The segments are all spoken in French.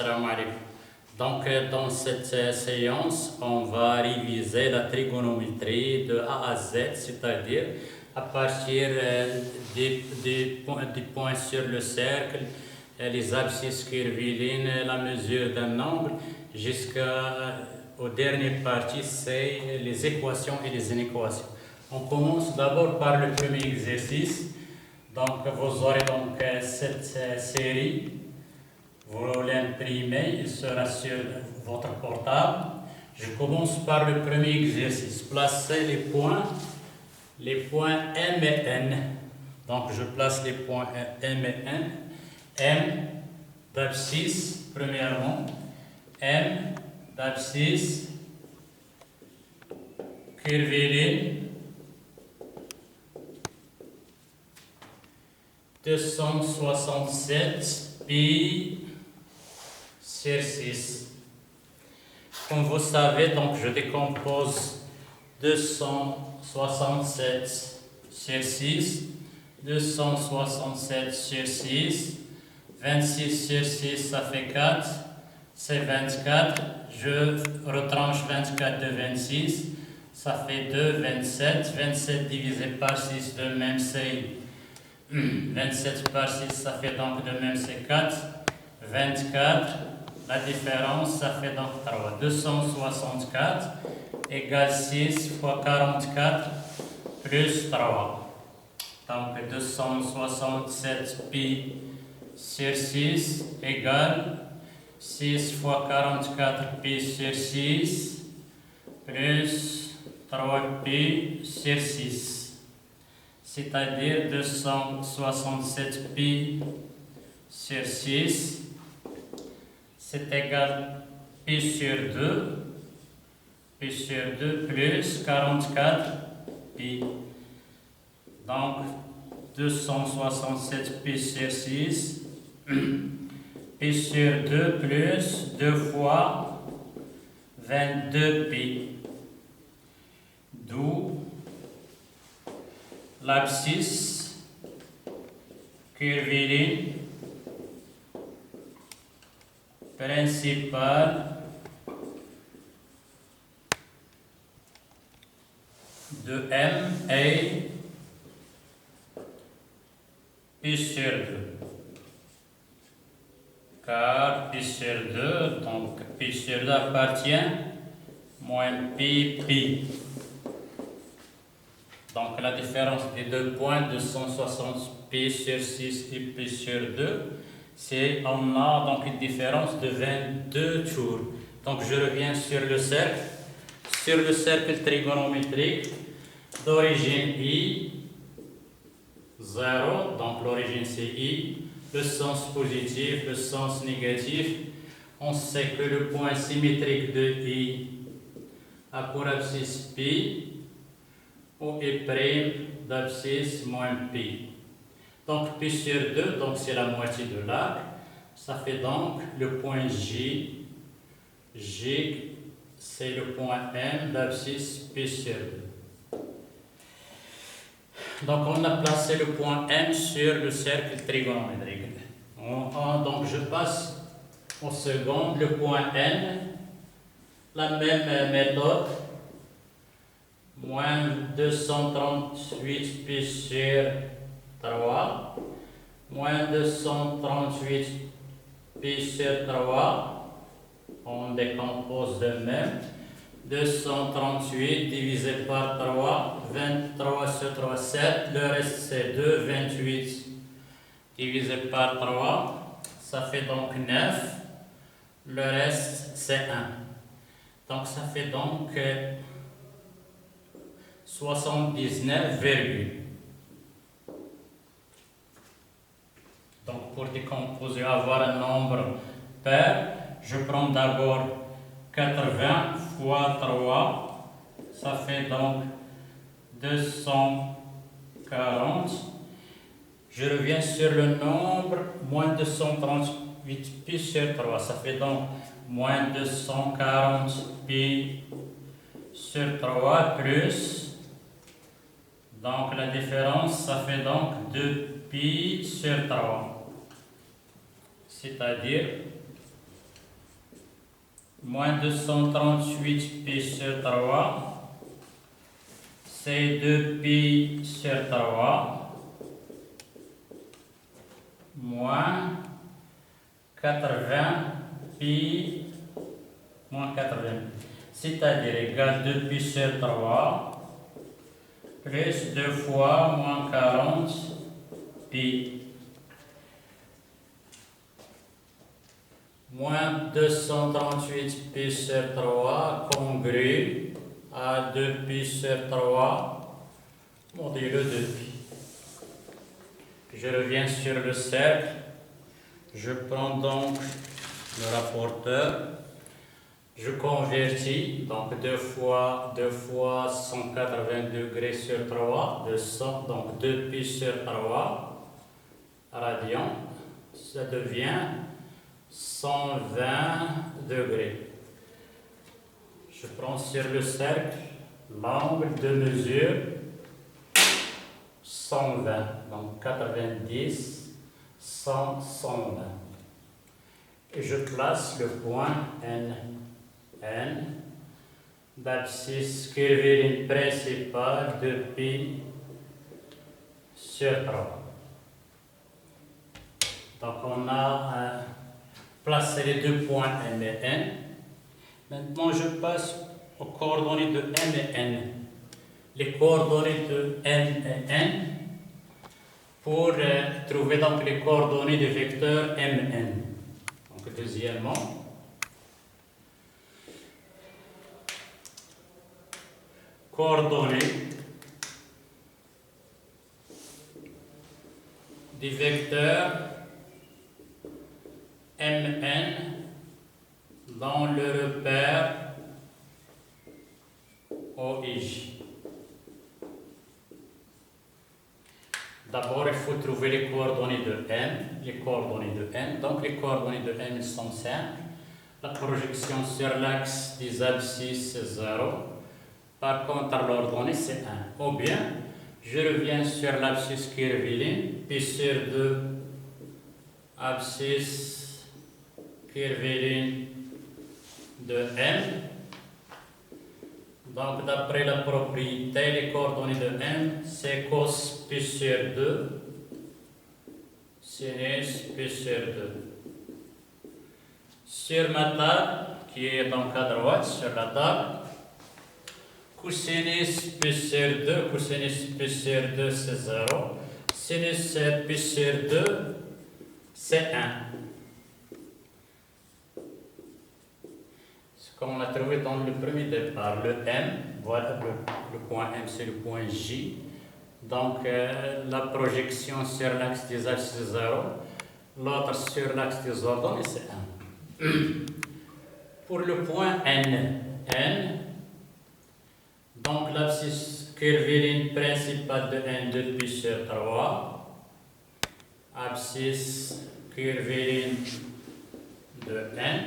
Salam alaikum. Donc, dans cette séance, on va réviser la trigonométrie de A à Z, c'est-à-dire à partir des points sur le cercle, les abscisses curvilines, la mesure d'un angle, jusqu'aux dernières parties, c'est les équations et les inéquations. On commence d'abord par le premier exercice. Donc, vous aurez donc cette série. Vous l'imprimez, il sera sur votre portable. Je commence par le premier exercice. Placez les points M et N. Donc je place les points M et N. M d'abscisse, premièrement. M d'abscisse curviline. 267 pi sur 6. Comme vous savez, donc je décompose 267 sur 6, 267 sur 6, 26 sur 6, ça fait 4, c'est 24. Je retranche 24 de 26, ça fait 2, 27. 27 divisé par 6, de même c'est 27 par 6, ça fait donc de même c'est 4. 24, la différence, ça fait donc 3. 264 égale 6 fois 44 plus 3. Donc 267 pi sur 6 égale 6 fois 44 pi sur 6 plus 3 pi sur 6. C'est-à-dire 267 pi sur 6, c'est égal pi sur 2 plus 44 pi. Donc 267 pi sur 6, pi sur 2 plus 2 fois 22 pi. D'où l'abscisse curviline principale de M est pi sur 2. Car pi sur 2, donc pi sur 2 appartient moins pi. Donc la différence des deux points, 260 pi sur 6 et pi sur 2, on a donc une différence de 22 tours. Donc je reviens sur le cercle. Sur le cercle trigonométrique d'origine I, 0, donc l'origine c'est I, le sens positif, le sens négatif. On sait que le point symétrique de I a pour abscisse pi, ou est prime d'abscisse moins pi. Donc pi sur 2, donc c'est la moitié de l'arc. Ça fait donc le point J. J, c'est le point M d'abscisse pi sur 2. Donc on a placé le point M sur le cercle trigonométrique. Donc je passe au second, le point N. La même méthode. Moins 238 pi sur 3, moins 238 pi sur 3, on décompose de même, 238 divisé par 3, 23 sur 3, 7, le reste c'est 2, 28 divisé par 3, ça fait donc 9, le reste c'est 1. Donc ça fait donc 79, donc pour décomposer, avoir un nombre pair, je prends d'abord 80 fois 3, ça fait donc 240. Je reviens sur le nombre, moins 238 pi sur 3, ça fait donc moins 240 pi sur 3 plus. Donc la différence, ça fait donc 2 pi sur 3. C'est-à-dire moins 238 pi sur 3, c'est 2 pi sur 3, moins 80 pi, moins 80, c'est-à-dire égal 2 pi sur 3, plus 2 fois moins 40 pi. Moins 238 pi sur 3 congru à 2 pi sur 3 modulo 2 pi. Je reviens sur le cercle. Je prends donc le rapporteur. Je convertis, donc 2 fois 180 degrés sur 3, 200, donc 2 pi sur 3 radians. Ça devient 120 degrés. Je prends sur le cercle l'angle de mesure 120, donc 90, 100, 120. Et je place le point N d'abscisse curviligne principale de pi sur 3. Donc on a placé les deux points M et N. Maintenant je passe aux coordonnées de M et N. Les coordonnées de M et N pour trouver donc les coordonnées des vecteurs M et N. Donc deuxièmement, coordonnées des vecteurs Mn dans le repère OIJ. D'abord, il faut trouver les coordonnées de M. Donc, les coordonnées de M sont simples. La projection sur l'axe des abscisses, c'est 0. Par contre, l'ordonnée, c'est 1. Ou bien, je reviens sur l'abscisse curviligne, puis sur 2 abscisses curviligne de M. Donc, d'après la propriété, les coordonnées de M, c'est cos pi sur 2, sinus pi sur 2. Sur ma table, qui est donc à droite, sur la table, cosinus pi sur 2, c'est 0. Sinus pi sur 2, c'est 1. Comme on a trouvé dans le premier départ, le M, voilà le point M, c'est le point J. Donc la projection sur l'axe des axes c'est 0, l'autre sur l'axe des ordonnées c'est 1. Pour le point N, donc l'abscisse curviligne principale de N 2 pi sur 3, abscisse curviligne de N.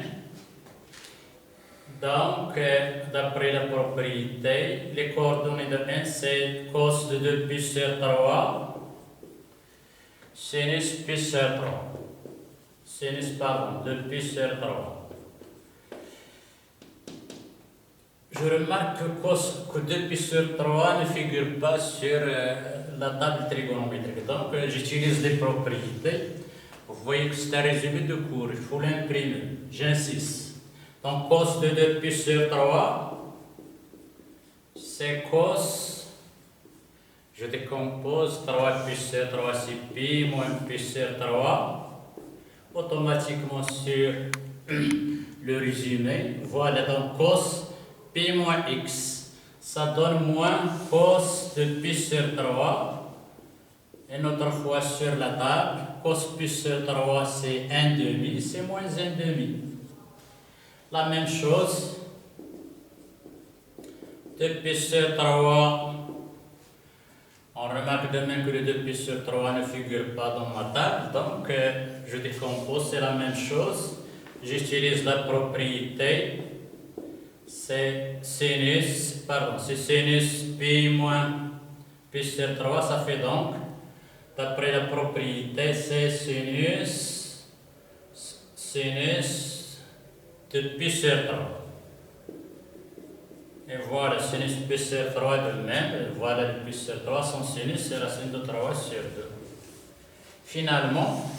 Donc, d'après la propriété, les coordonnées de N, c'est cos de 2 pi sur 3, sinus pi sur 3. Sinus, 2 pi sur 3. Je remarque que 2 pi sur 3 ne figure pas sur la table trigonométrique. Donc, j'utilise les propriétés. Vous voyez que c'est un résumé de cours, il faut l'imprimer. J'insiste. Donc, cos de 2 pi sur 3, c'est cos, je décompose 3 pi sur 3, c'est pi, moins pi sur 3, automatiquement sur le résumé, voilà donc cos pi moins x, ça donne moins cos de pi sur 3, et notre fois sur la table, cos pi sur 3 c'est 1 demi, c'est moins 1 demi. La même chose, 2 pi sur 3, on remarque de même que le 2 pi sur 3 ne figure pas dans ma table, donc je décompose, c'est la même chose. J'utilise la propriété, c'est sinus pi moins pi sur 3, ça fait donc, d'après la propriété, c'est sinus de pi sur 3. Et voilà, sinus pi sur 3 de même. Et voilà le pi sur 3, son sinus, c'est racine de 3 sur 2. Finalement,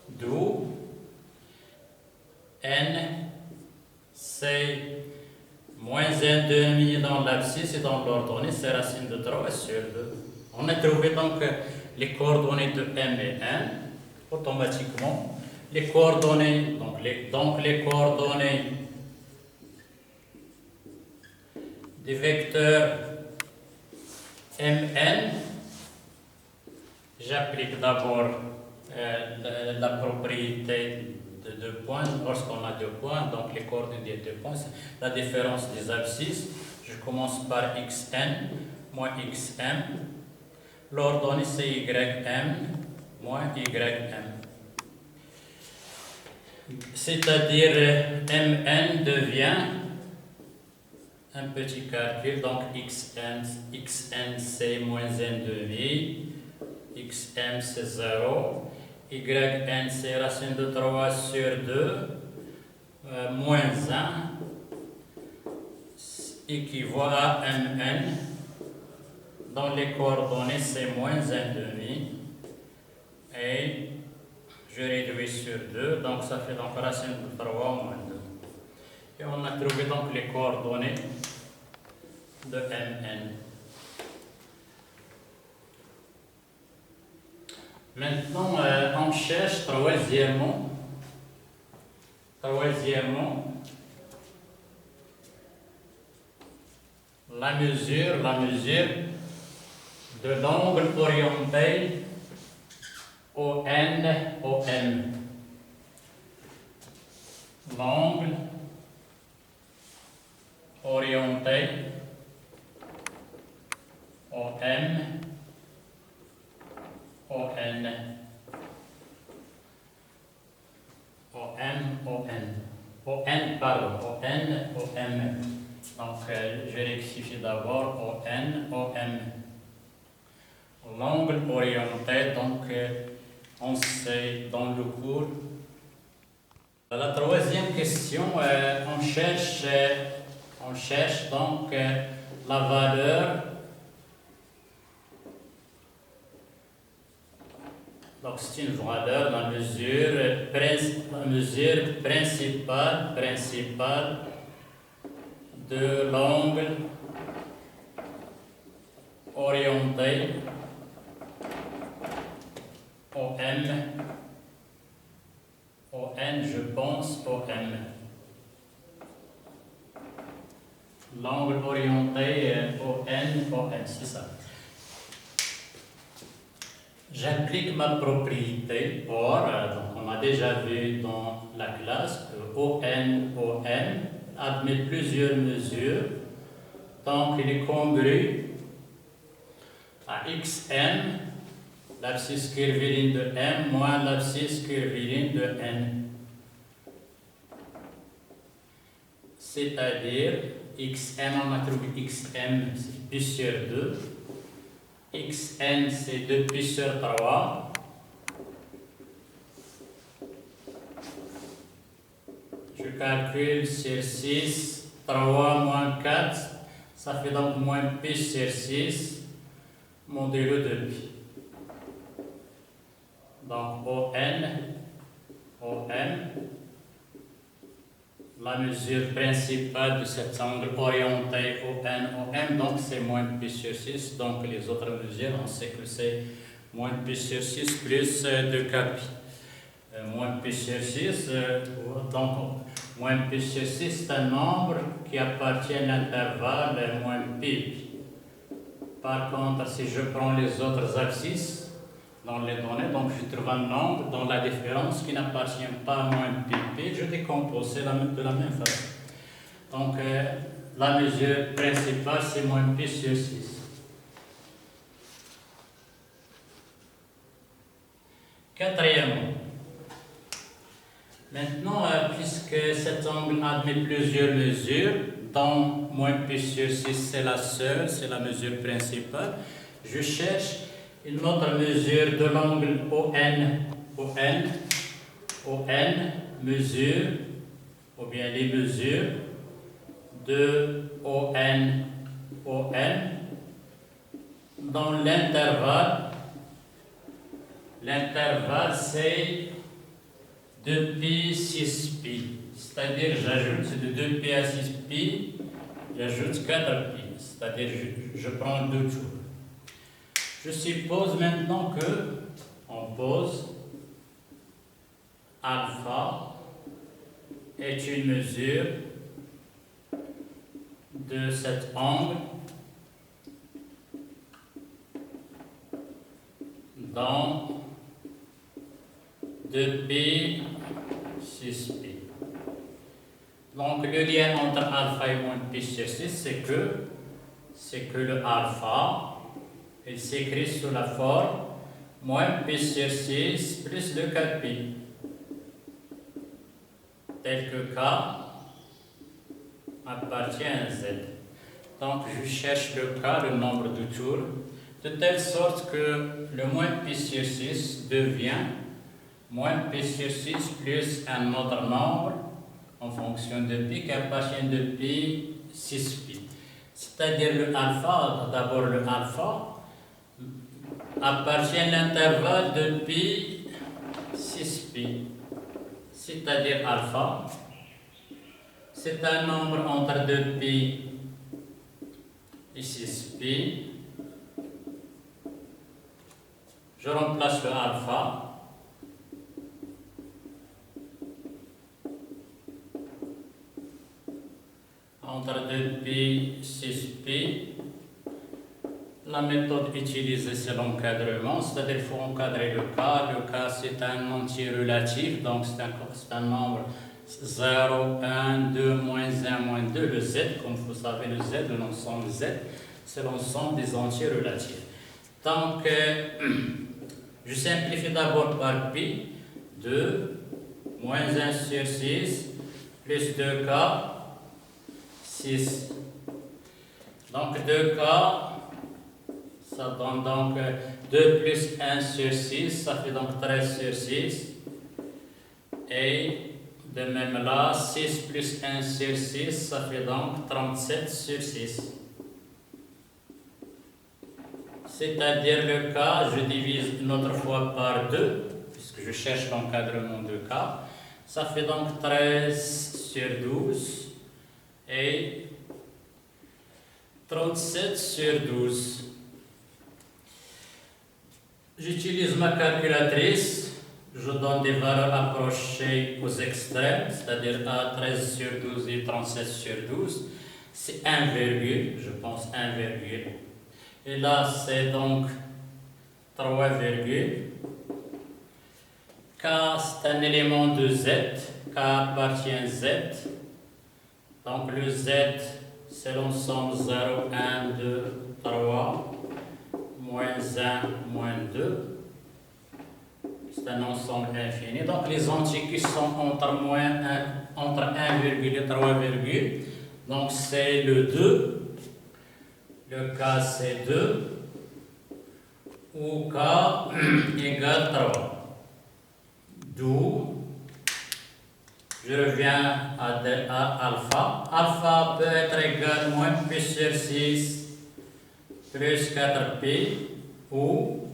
d'où n, c'est moins 1,5 dans l'abscisse et dans l'ordonnée, c'est racine de 3 sur 2. On a trouvé donc les coordonnées de m et n, automatiquement. Les coordonnées, donc les coordonnées des vecteurs mn, j'applique d'abord la propriété de 2 points, lorsqu'on a 2 points, donc les coordonnées des 2 points, la différence des abscisses. Je commence par xn moins xm. L'ordonnée c'est ym moins ym. C'est-à-dire mn devient un petit calcul, donc xn c'est moins 1,5, xm c'est 0, yn c'est racine de 3 sur 2, moins 1, équivaut à mn, dans les coordonnées c'est moins 1,5, et je réduis sur 2, donc ça fait donc racine de 3 moins 2. Et on a trouvé donc les coordonnées de mn. Maintenant, on cherche troisièmement la mesure de l'angle orienté OM. L'angle orienté OM. Donc, je rectifie d'abord OM. L'angle orienté, donc, on sait dans le cours. La troisième question, on cherche donc la valeur. Donc c'est une valeur, la mesure principale de l'angle orienté OM, je pense OM. L'angle orienté OM, c'est ça. J'applique ma propriété or, donc on a déjà vu dans la classe que OM admet plusieurs mesures, donc il est congru à xn, l'abscisse curviligne de m moins l'abscisse curviligne de n. C'est-à-dire xm, on a trouvé xm, c'est pi sur 2. xn c'est 2 pi sur 3. Je calcule sur 6, 3 moins 4, ça fait donc moins pi sur 6, modulo de pi. Donc OM, la mesure principale de cet angle orienté OM, donc c'est moins pi sur 6, donc les autres mesures, on sait que c'est moins pi sur 6 plus 2kπ. Moins pi sur 6, donc moins pi sur 6, c'est un nombre qui appartient à l'intervalle moins pi. Par contre, si je prends les autres abscisses dans les données, donc je trouve un nombre dans la différence qui n'appartient pas à moins pi, je décompose de la même façon. Donc la mesure principale c'est moins pi sur 6. Quatrièmement, maintenant puisque cet angle admet plusieurs mesures, dont moins pi sur 6 c'est la seule, c'est la mesure principale, je cherche une autre mesure de l'angle ON, mesures, ou bien les mesures de ON dans l'intervalle. L'intervalle, c'est de pi 6 pi. C'est-à-dire, j'ajoute de 2 pi à 6 pi, j'ajoute 4 pi. C'est-à-dire, je prends 2 tours. Je suppose maintenant que on pose alpha est une mesure de cet angle dans 2pi 6pi. Donc le lien entre alpha et moins pi sur 6, c'est que le alpha, il s'écrit sous la forme moins pi sur 6 plus le 4pi. Tel que K appartient à Z. Donc je cherche le K, le nombre de tours, de telle sorte que le moins pi sur 6 devient moins pi sur 6 plus un autre nombre en fonction de pi qui appartient de pi 6pi. C'est-à-dire le alpha, d'abord le alpha, appartient à l'intervalle de pi 6pi. C'est-à-dire alpha, c'est un nombre entre 2pi et 6pi. Je remplace le alpha. Entre 2pi et 6pi. La méthode utilisée, c'est l'encadrement, c'est-à-dire qu'il faut encadrer le cas. Le cas, c'est un entier relatif, donc c'est un nombre 0, 1, 2, moins 1, moins 2. Le Z, comme vous savez, le Z, l'ensemble Z, c'est l'ensemble des entiers relatifs. Donc, je simplifie d'abord par pi, 2, moins 1 sur 6, plus 2k, 6. Donc 2k, ça donne donc 2 plus 1 sur 6, ça fait donc 13 sur 6. Et de même là, 6 plus 1 sur 6, ça fait donc 37 sur 6. C'est-à-dire le cas, je divise une autre fois par 2, puisque je cherche l'encadrement de k. Ça fait donc 13 sur 12 et 37 sur 12. J'utilise ma calculatrice, je donne des valeurs approchées aux extrêmes, c'est-à-dire à 13 sur 12 et 37 sur 12. C'est 1 virgule, je pense 1 virgule. Et là, c'est donc 3 virgules. K, c'est un élément de Z. K appartient à Z. Donc le Z, c'est l'ensemble 0, 1, 2, 3, moins 1, moins 2. C'est un ensemble infini. Donc les entiers qui sont entre 1 virgule et 3 virgules. Donc c'est le 2. Le K, c'est 2. Ou K égale 3. D'où je reviens à alpha. Alpha peut être égal à moins pi sur 6 plus 4pi ou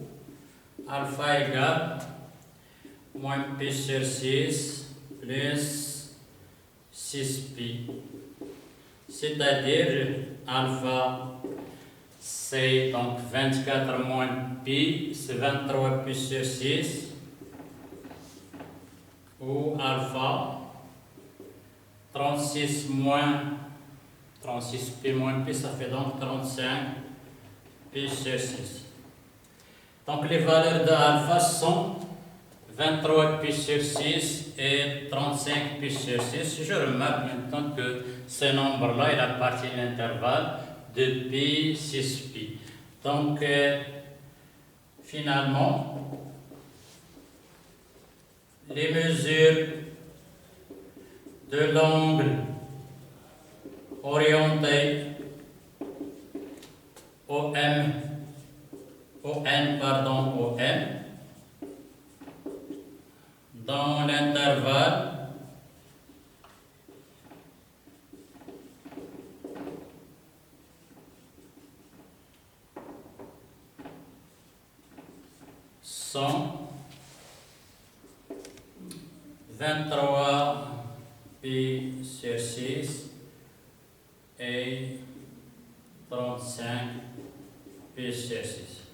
alpha égale moins pi sur 6 plus 6pi. C'est-à-dire alpha, c'est donc 24 moins pi, c'est 23 pi sur 6, ou alpha, 36 pi moins pi, ça fait donc 35 pi sur 6. Donc les valeurs de alpha sont 23 pi sur 6 et 35 pi sur 6. Je remarque maintenant que ce nombre-là, il appartient à l'intervalle de pi 6 pi. Donc, finalement, les mesures de l'angle orienté OM dans l'intervalle 23 pi sur 6 et 35 pi sur 6.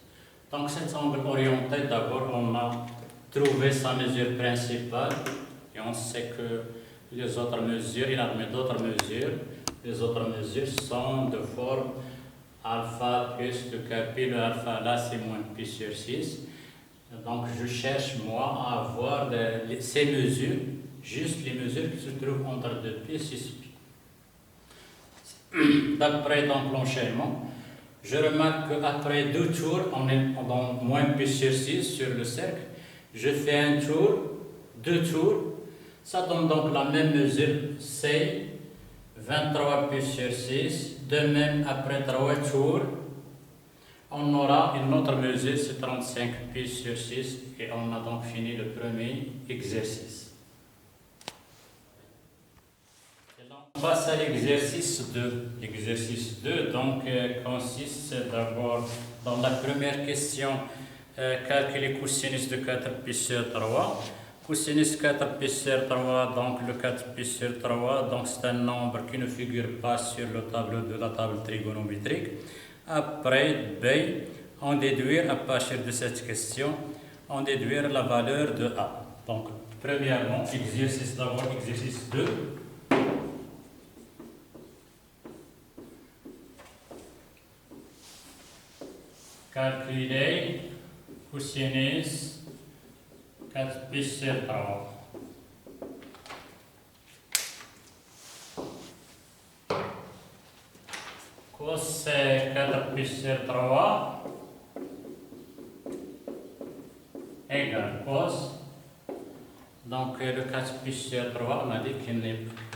Donc cet angle orienté, d'abord on a trouvé sa mesure principale et on sait que les autres mesures, il admet d'autres mesures. Les autres mesures sont de forme alpha plus le pi, le alpha là c'est moins pi sur 6. Donc je cherche moi à avoir ces mesures, juste les mesures qui se trouvent entre 2 pi et 6 pi. D'après donc l'enchaînement, je remarque qu'après 2 tours, on est dans moins pi sur 6 sur le cercle. Je fais un tour, 2 tours, ça donne donc la même mesure, c'est 23 pi sur 6. De même, après 3 tours, on aura une autre mesure, c'est 35 pi sur 6, et on a donc fini le premier exercice. Et là, on passe à l'exercice 2. L'exercice 2 donc, consiste d'abord dans la première question, calculer cosinus de 4 pi sur 3. Cosinus 4 pi sur 3, donc le 4 pi sur 3, donc c'est un nombre qui ne figure pas sur le tableau de la table trigonométrique. Après B, on déduire à partir de cette question, on déduire la valeur de A. Donc, premièrement, exercice d'abord, exercice 2. Calculer cosinus 4 pi sur 3. Cos 4 pi sur 3 égale cos. Donc le 4 pi sur 3, on a dit qu'il ne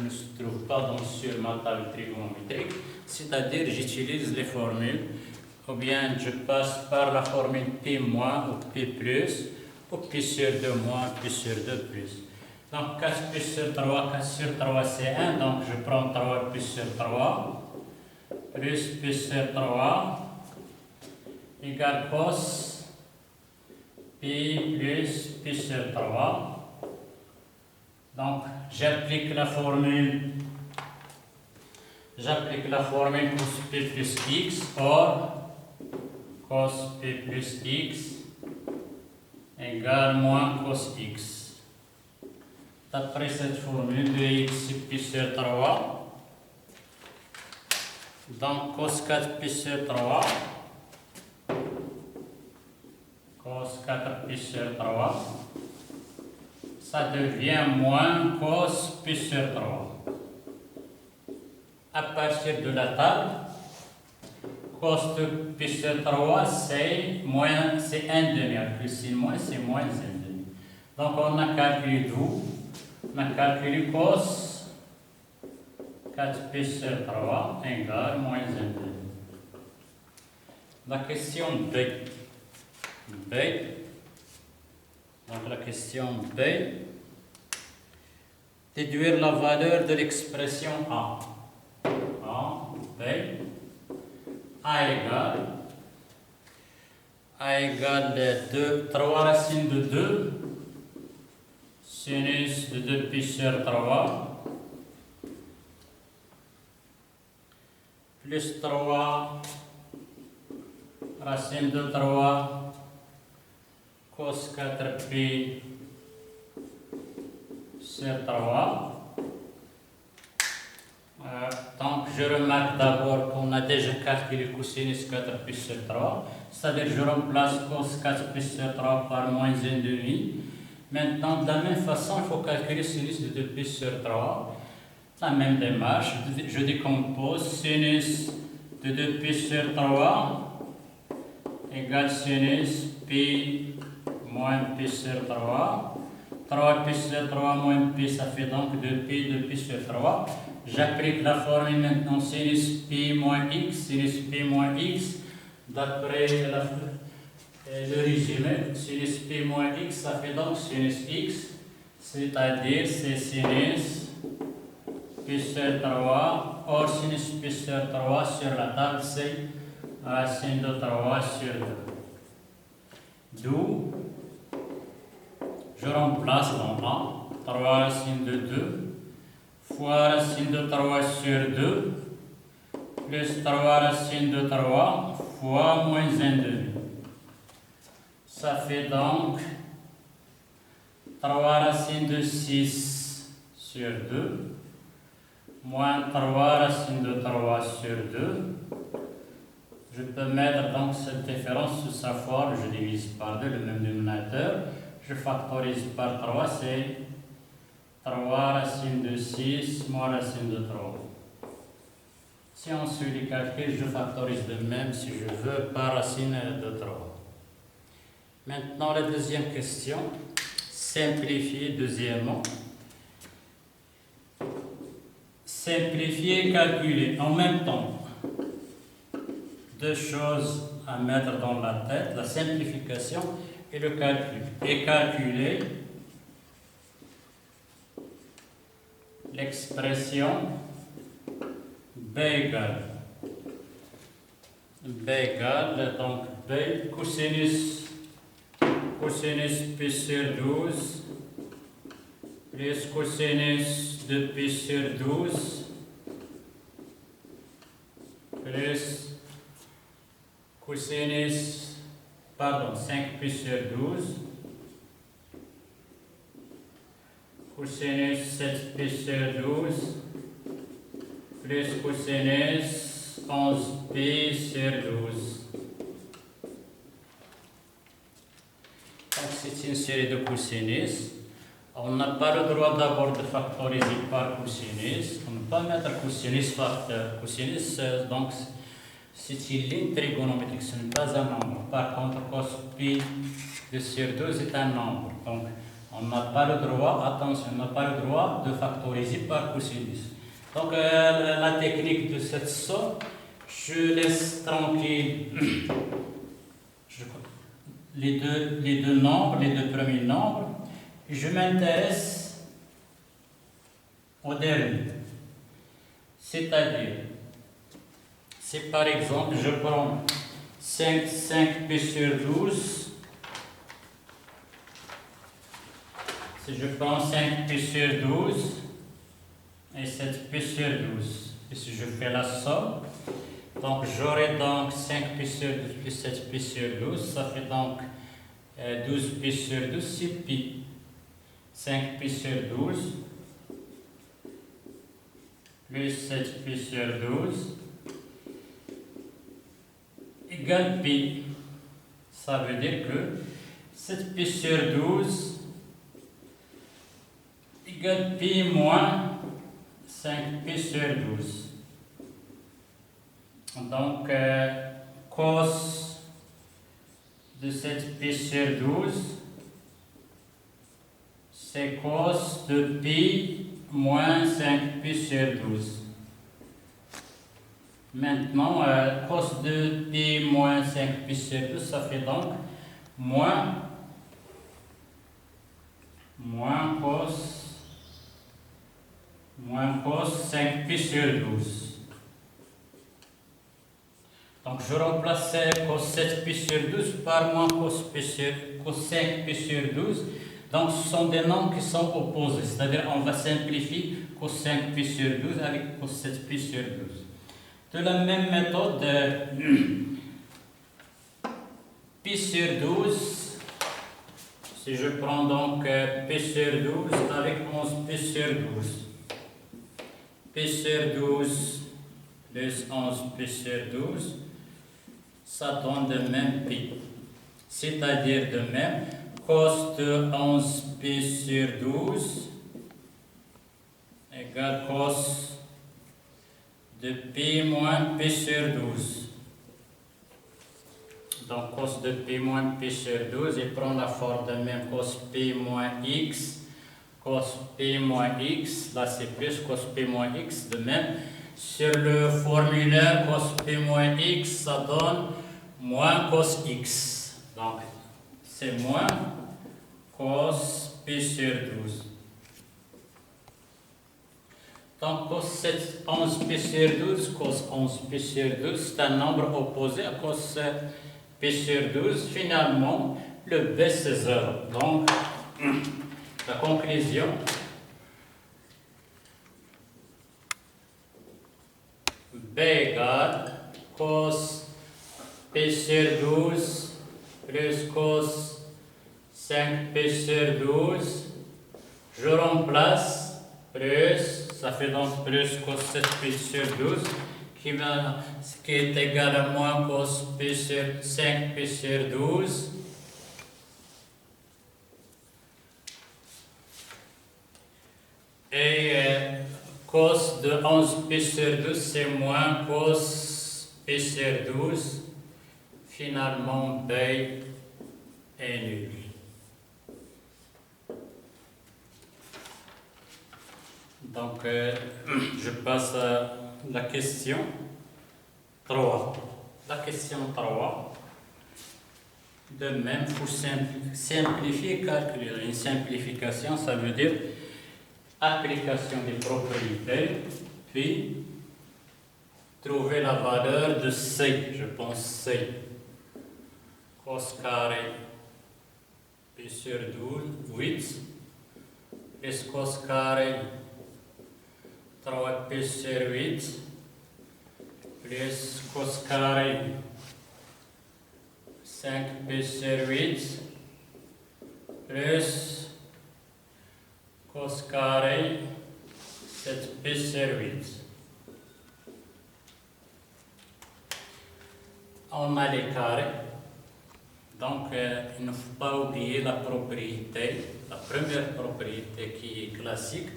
se trouve pas sur ma table trigonométrique, c'est-à-dire j'utilise les formules, ou bien je passe par la formule pi moins ou pi plus, ou pi sur 2 moins, pi sur 2 plus. Donc 4 pi sur 3, 4 sur 3 c'est 1, donc je prends 3 pi sur 3, plus pi sur 3, égale cos pi plus pi sur 3. Donc j'applique la formule cos pi plus x, or cos pi plus x égale moins cos x. D'après cette formule de x pi sur 3, donc cos 4 pi sur 3, cos 4 pi sur 3, ça devient moins cos pi sur 3. À partir de la table, cos de pi sur 3, c'est 1 demi. Plus c'est moins 1 demi. Donc on a calculé d'où? On a calculé cos 4 pi sur 3 égale moins 1 demi. La question B. Donc la question B. Déduire la valeur de l'expression A. B. A égale 3 racines de 2, sinus de 2 pi sur 3, plus 3 racine de 3 cos 4 pi sur 3. Donc je remarque d'abord qu'on a déjà calculé cosinus 4 pi sur 3, c'est-à-dire je remplace cos 4 pi sur 3 par moins 1 demi. Maintenant, de la même façon, il faut calculer sinus de 2 pi sur 3. La même démarche, je décompose sinus de 2 pi sur 3 égale sinus pi moins pi sur 3. 3 pi sur 3 moins pi, ça fait donc 2 pi sur 3. J'applique la formule maintenant sinus pi moins x, d'après le résumé. Sinus pi moins x, ça fait donc sinus x, c'est-à-dire c'est sinus pi sur 3, or sinus pi sur 3 sur la table, c'est racine de 3 sur 2. D'où Je remplace dans A 3 racine de 2 fois racine de 3 sur 2 plus 3 racine de 3 fois moins 1/2. Ça fait donc 3 racine de 6 sur 2 moins 3 racine de 3 sur 2. Je peux mettre donc cette différence sous sa forme, je divise par 2 le même dénominateur. Je factorise par 3, c'est 3 racine de 6 moins racine de 3. Si on suit les calculs, je factorise de même, si je veux, par racine de 3. Maintenant, la deuxième question. Simplifier, deuxièmement. Simplifier et calculer en même temps. Deux choses à mettre dans la tête, la simplification et le calcul. Et calculer l'expression B égale, donc B cosinus pi sur 12 plus cosinus de pi sur 12 plus cosinus, 5 pi sur 12 cosinus 7 pi sur 12 plus cosinus 11 pi sur 12. Donc c'est une série de cosinus. On n'a pas le droit d'abord de factoriser par cosinus. On ne peut pas mettre cosinus facteur. Cosinus, donc c'est une ligne trigonométrique, ce n'est pas un nombre. Par contre, cos pi de sur 12 est un nombre. Donc on n'a pas le droit, attention, on n'a pas le droit de factoriser par cosinus. Donc la technique de cette somme, je laisse tranquille les deux nombres, les deux premiers nombres, et je m'intéresse au dernier. C'est-à-dire, si par exemple je prends 5 pi sur 12, si je prends 5 pi sur 12 et 7 pi sur 12, et si je fais la somme, donc j'aurai donc 5 pi sur 12 plus 7 pi sur 12, ça fait donc 12 pi sur 12, 6 pi. 5 pi sur 12 plus 7 pi sur 12 égale pi. Ça veut dire que 7 pi sur 12 égale pi moins 5 pi sur 12. Donc, cos de 7 pi sur 12, c'est cos de pi moins 5 pi sur 12. Maintenant, cos de pi moins 5 pi sur 12, ça fait donc moins cos 5 pi sur 12. Donc je remplace cos 7 pi sur 12 par moins cos 5 pi sur 12. Donc ce sont des nombres qui sont opposés. C'est-à-dire on va simplifier cos 5 pi sur 12 avec cos 7 pi sur 12. De la même méthode, pi sur 12, si je prends donc pi sur 12 avec 11 pi sur 12. Pi sur 12 plus 11 pi sur 12, ça donne de même pi. C'est-à-dire de même, cos de 11 pi sur 12 égale cos de pi moins pi sur 12. Donc cos de pi moins pi sur 12, il prend la forme de même cos pi moins x, cos pi moins x, là c'est plus cos pi moins x, de même. Sur le formulaire cos pi moins x, ça donne moins cos x. Donc c'est moins cos pi sur 12. Donc cos 11 pi sur 12, cos 11 pi sur 12, c'est un nombre opposé à cos pi sur 12. Finalement, le B c'est 0. Donc la conclusion. B égale cos P sur 12 plus cos 5P sur 12. Je remplace plus, ça fait donc plus cos 7P sur 12 qui est égal à moins cos P sur 5P sur 12. Et cos de 11P sur 12, c'est moins cos P sur 12. Finalement, B est nul. Donc, je passe à la question 3. La question 3. De même, il faut simplifier et calculer. Une simplification, ça veut dire application des propriétés, puis trouver la valeur de C. Je pense C. Cos carré P sur 12, 8, plus cos carré 3P sur 8, plus cos carré 5P sur 8, plus cos carré 7P sur 8. On a les carrés. Donc, il ne faut pas oublier la propriété. La première propriété qui est classique,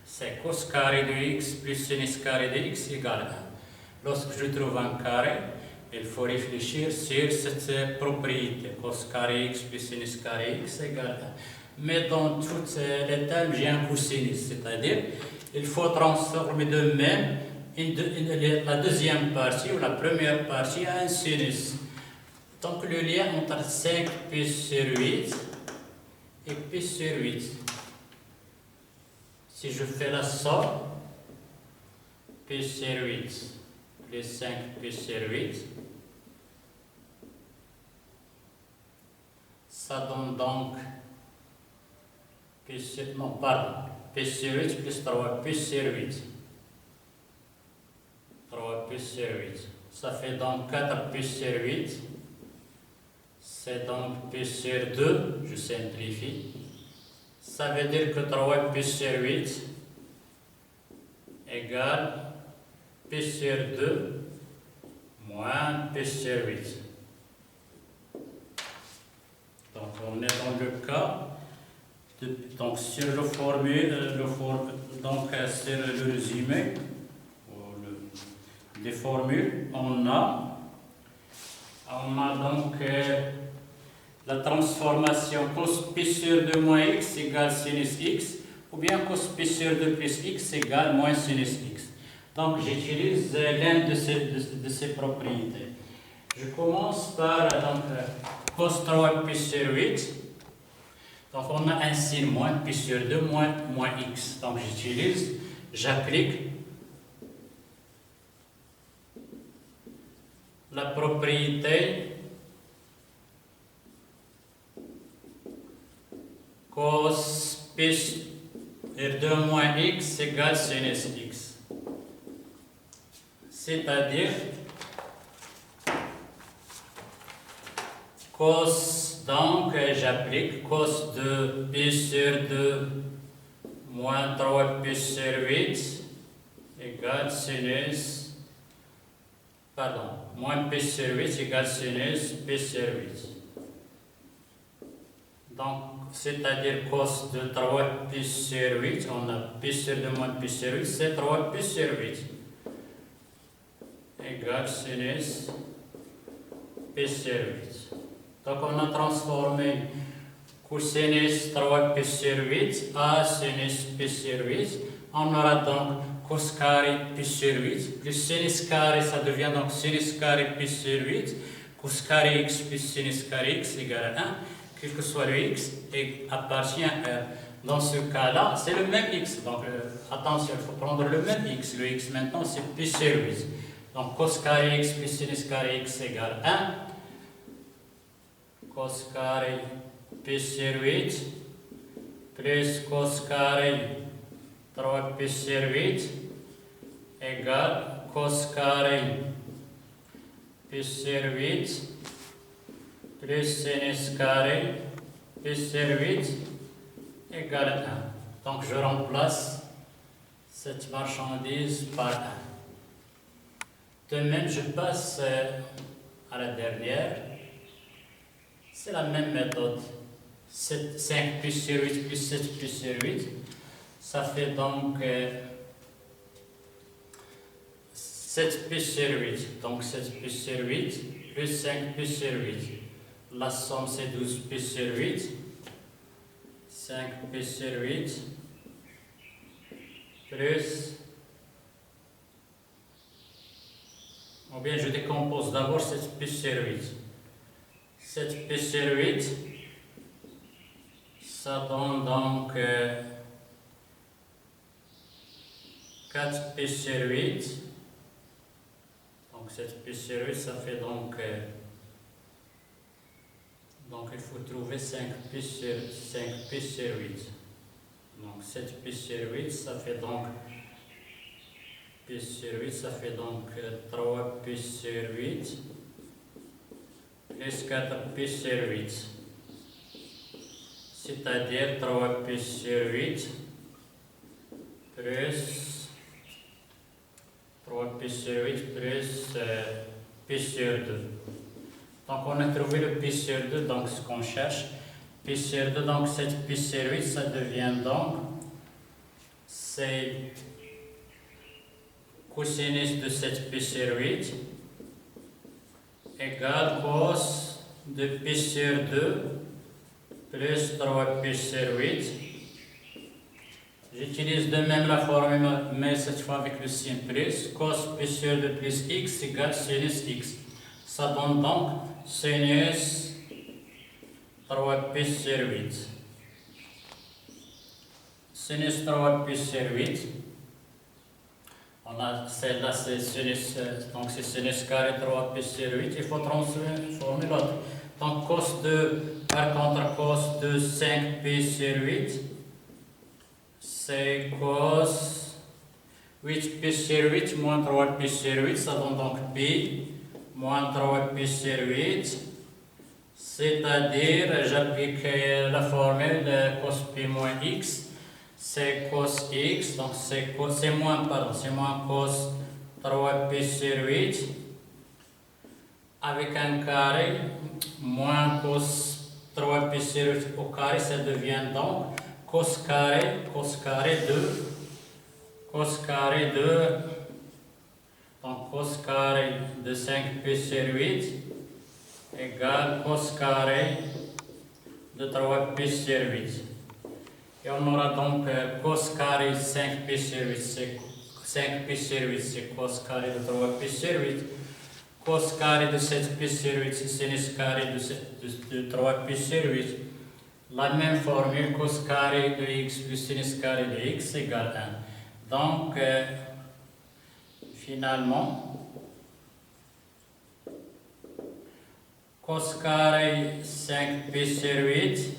c'est cos carré de x plus sinus carré de x égale 1. Lorsque je trouve un carré, il faut réfléchir sur cette propriété. Cos carré x plus sinus carré x égale 1. Mais dans toutes les thèmes, j'ai un cosinus, c'est-à-dire il faut transformer de même la deuxième partie ou la première partie à un sinus. Donc le lien entre 5P sur 8 et P sur 8. Si je fais la somme, P sur 8 plus 5P sur 8, ça donne donc P sur 8 plus 3P sur 8. 3P sur 8. Ça fait donc 4P sur 8. C'est donc P sur 2, je simplifie. Ça veut dire que 3P sur 8 égale P sur 2 moins P sur 8. Donc on est dans le cas, donc sur le formule, donc sur le résumé, des formules, on a donc la transformation cos P sur 2 moins x égale sinus x, ou bien cos P sur 2 plus x égale moins sinus x. Donc j'utilise l'une de ces propriétés. Je commence par cos 3P sur 8. Donc on a un signe moins P sur 2 moins x. Donc j'applique la propriété cos P sur 2 moins x égale sinus x. C'est-à-dire cos, donc j'applique cos de P sur 2 moins 3P sur 8 égale sinus, moins P sur 8 égale sinus P sur 8. Donc, c'est-à-dire cos de 3P sur 8, on a P sur 2 moins P sur 8, c'est 3P sur 8 égale sinus P sur 8. Donc, on a transformé cosinus 3P sur 8 à sinus P sur 8. On aura donc cos carré P sur 8, plus sinus carré, ça devient donc sinus carré P sur 8, cos carré x plus sinus carré x égale à 1, quel que soit le x, et appartient, dans ce cas-là, c'est le même x. Donc, attention, il faut prendre le même x. Le x maintenant, c'est P sur 8. Donc, cos carré x plus sinus carré x égale 1. Cos carré P sur 8 plus cos carré 3 pi sur 8 égale cos carré pi sur 8 plus sinus carré pi sur 8 égale 1. Donc je remplace cette marchandise par 1. De même, je passe à la dernière. C'est la même méthode. 5 pi sur 8 plus 7 pi sur 8. Ça fait donc 7 pi sur 8. Donc 7 pi sur 8 plus 5 pi sur 8. La somme c'est 12 pi sur 8. 5 pi sur 8 plus, ou bien je décompose d'abord 7 pi sur 8. 7 pi sur 8, ça donne donc 4 pi sur 8. Donc 7 pi sur 8, ça fait donc il faut trouver 5 pi sur 8. Donc 7 pi sur 8, ça fait donc pi sur 8, ça fait donc 3 pi sur 8 plus 4 pi sur 8. C'est-à-dire 3 pi sur 8 plus 3 pi sur 8 plus pi sur 2. Donc on a trouvé le pi sur 2, donc ce qu'on cherche. Pi sur 2, donc 7 pi sur 8, ça devient donc, c'est cosinus de 7 pi sur 8 égale cos de pi sur 2 plus 3 pi sur 8. J'utilise de même la formule, mais cette fois avec le signe plus. Cos pi sur 2 plus x égale sinus x. Ça donne donc sinus 3 pi sur 8. Sinus 3 pi sur 8. On a celle-là, c'est sinus, donc c'est sinus carré 3 pi sur 8. Il faut transformer l'autre. Donc cos de, par contre, cos de 5 pi sur 8, c'est cos 8 pi sur 8 moins 3 pi sur 8. Ça donne donc pi moins 3 pi sur 8. C'est-à-dire, j'applique la formule de cos pi moins x, c'est cos x, donc c'est moins cos 3 pi sur 8, avec un carré, moins cos 3 pi sur 8 au carré, ça devient donc cos carré donc cos carré de 5 pi sur 8, égale cos carré de 3 pi sur 8. Et on aura donc cos carré 5 pi sur 8, c'est 5 pi sur 8, c'est cos carré de 3 pi sur 8. Cos carré de 7 pi sur 8, c'est sinus carré de 3 pi sur 8. La même formule, cos carré de x plus sinus carré de x égale 1. Donc, finalement, cos carré 5 pi sur 8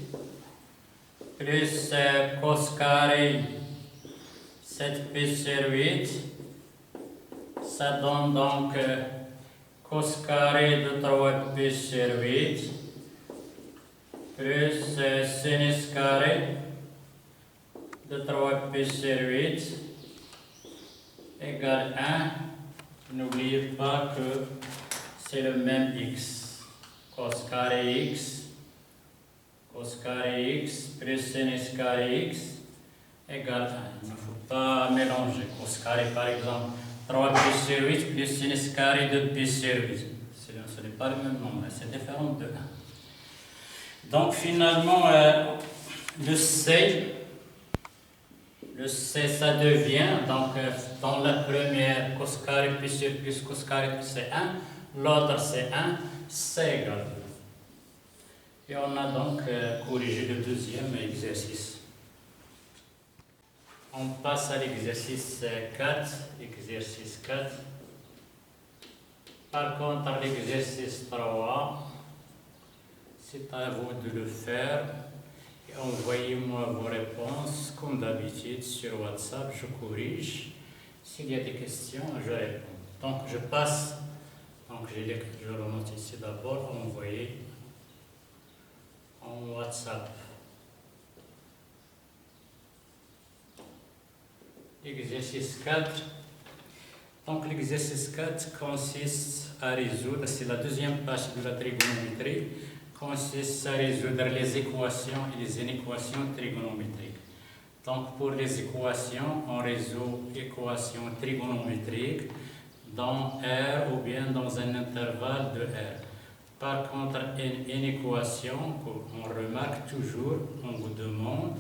plus cos carré 7 pi sur 8, ça donne donc cos carré de 3 pi sur 8 plus sinus carré de 3 pi sur 8 égale 1. N'oubliez pas que c'est le même x. Cos carré x plus sinus carré x égale 1. Il ne faut pas mélanger. Cos carré par exemple 3 pi sur 8 plus sinus carré de pi sur 8. Ce n'est pas le même nombre, c'est différent de 1. Donc finalement, le C ça devient, donc dans la première cos carré pi sur plus cos carré c'est 1, l'autre c'est 1, c'est égal. Et on a donc corrigé le deuxième exercice. On passe à l'exercice 4. Exercice 4. Par contre, l'exercice 3, c'est à vous de le faire. Envoyez-moi vos réponses comme d'habitude sur WhatsApp, je corrige. S'il y a des questions, je réponds. Donc je passe, donc je le note ici d'abord, envoyer en WhatsApp. Exercice 4. Donc l'exercice 4 consiste à résoudre, c'est la deuxième page de la trigonométrie, consiste à résoudre les équations et les inéquations trigonométriques. Donc pour les équations, on résout équations trigonométriques dans R ou bien dans un intervalle de R. Par contre, une équation, on remarque toujours, on vous demande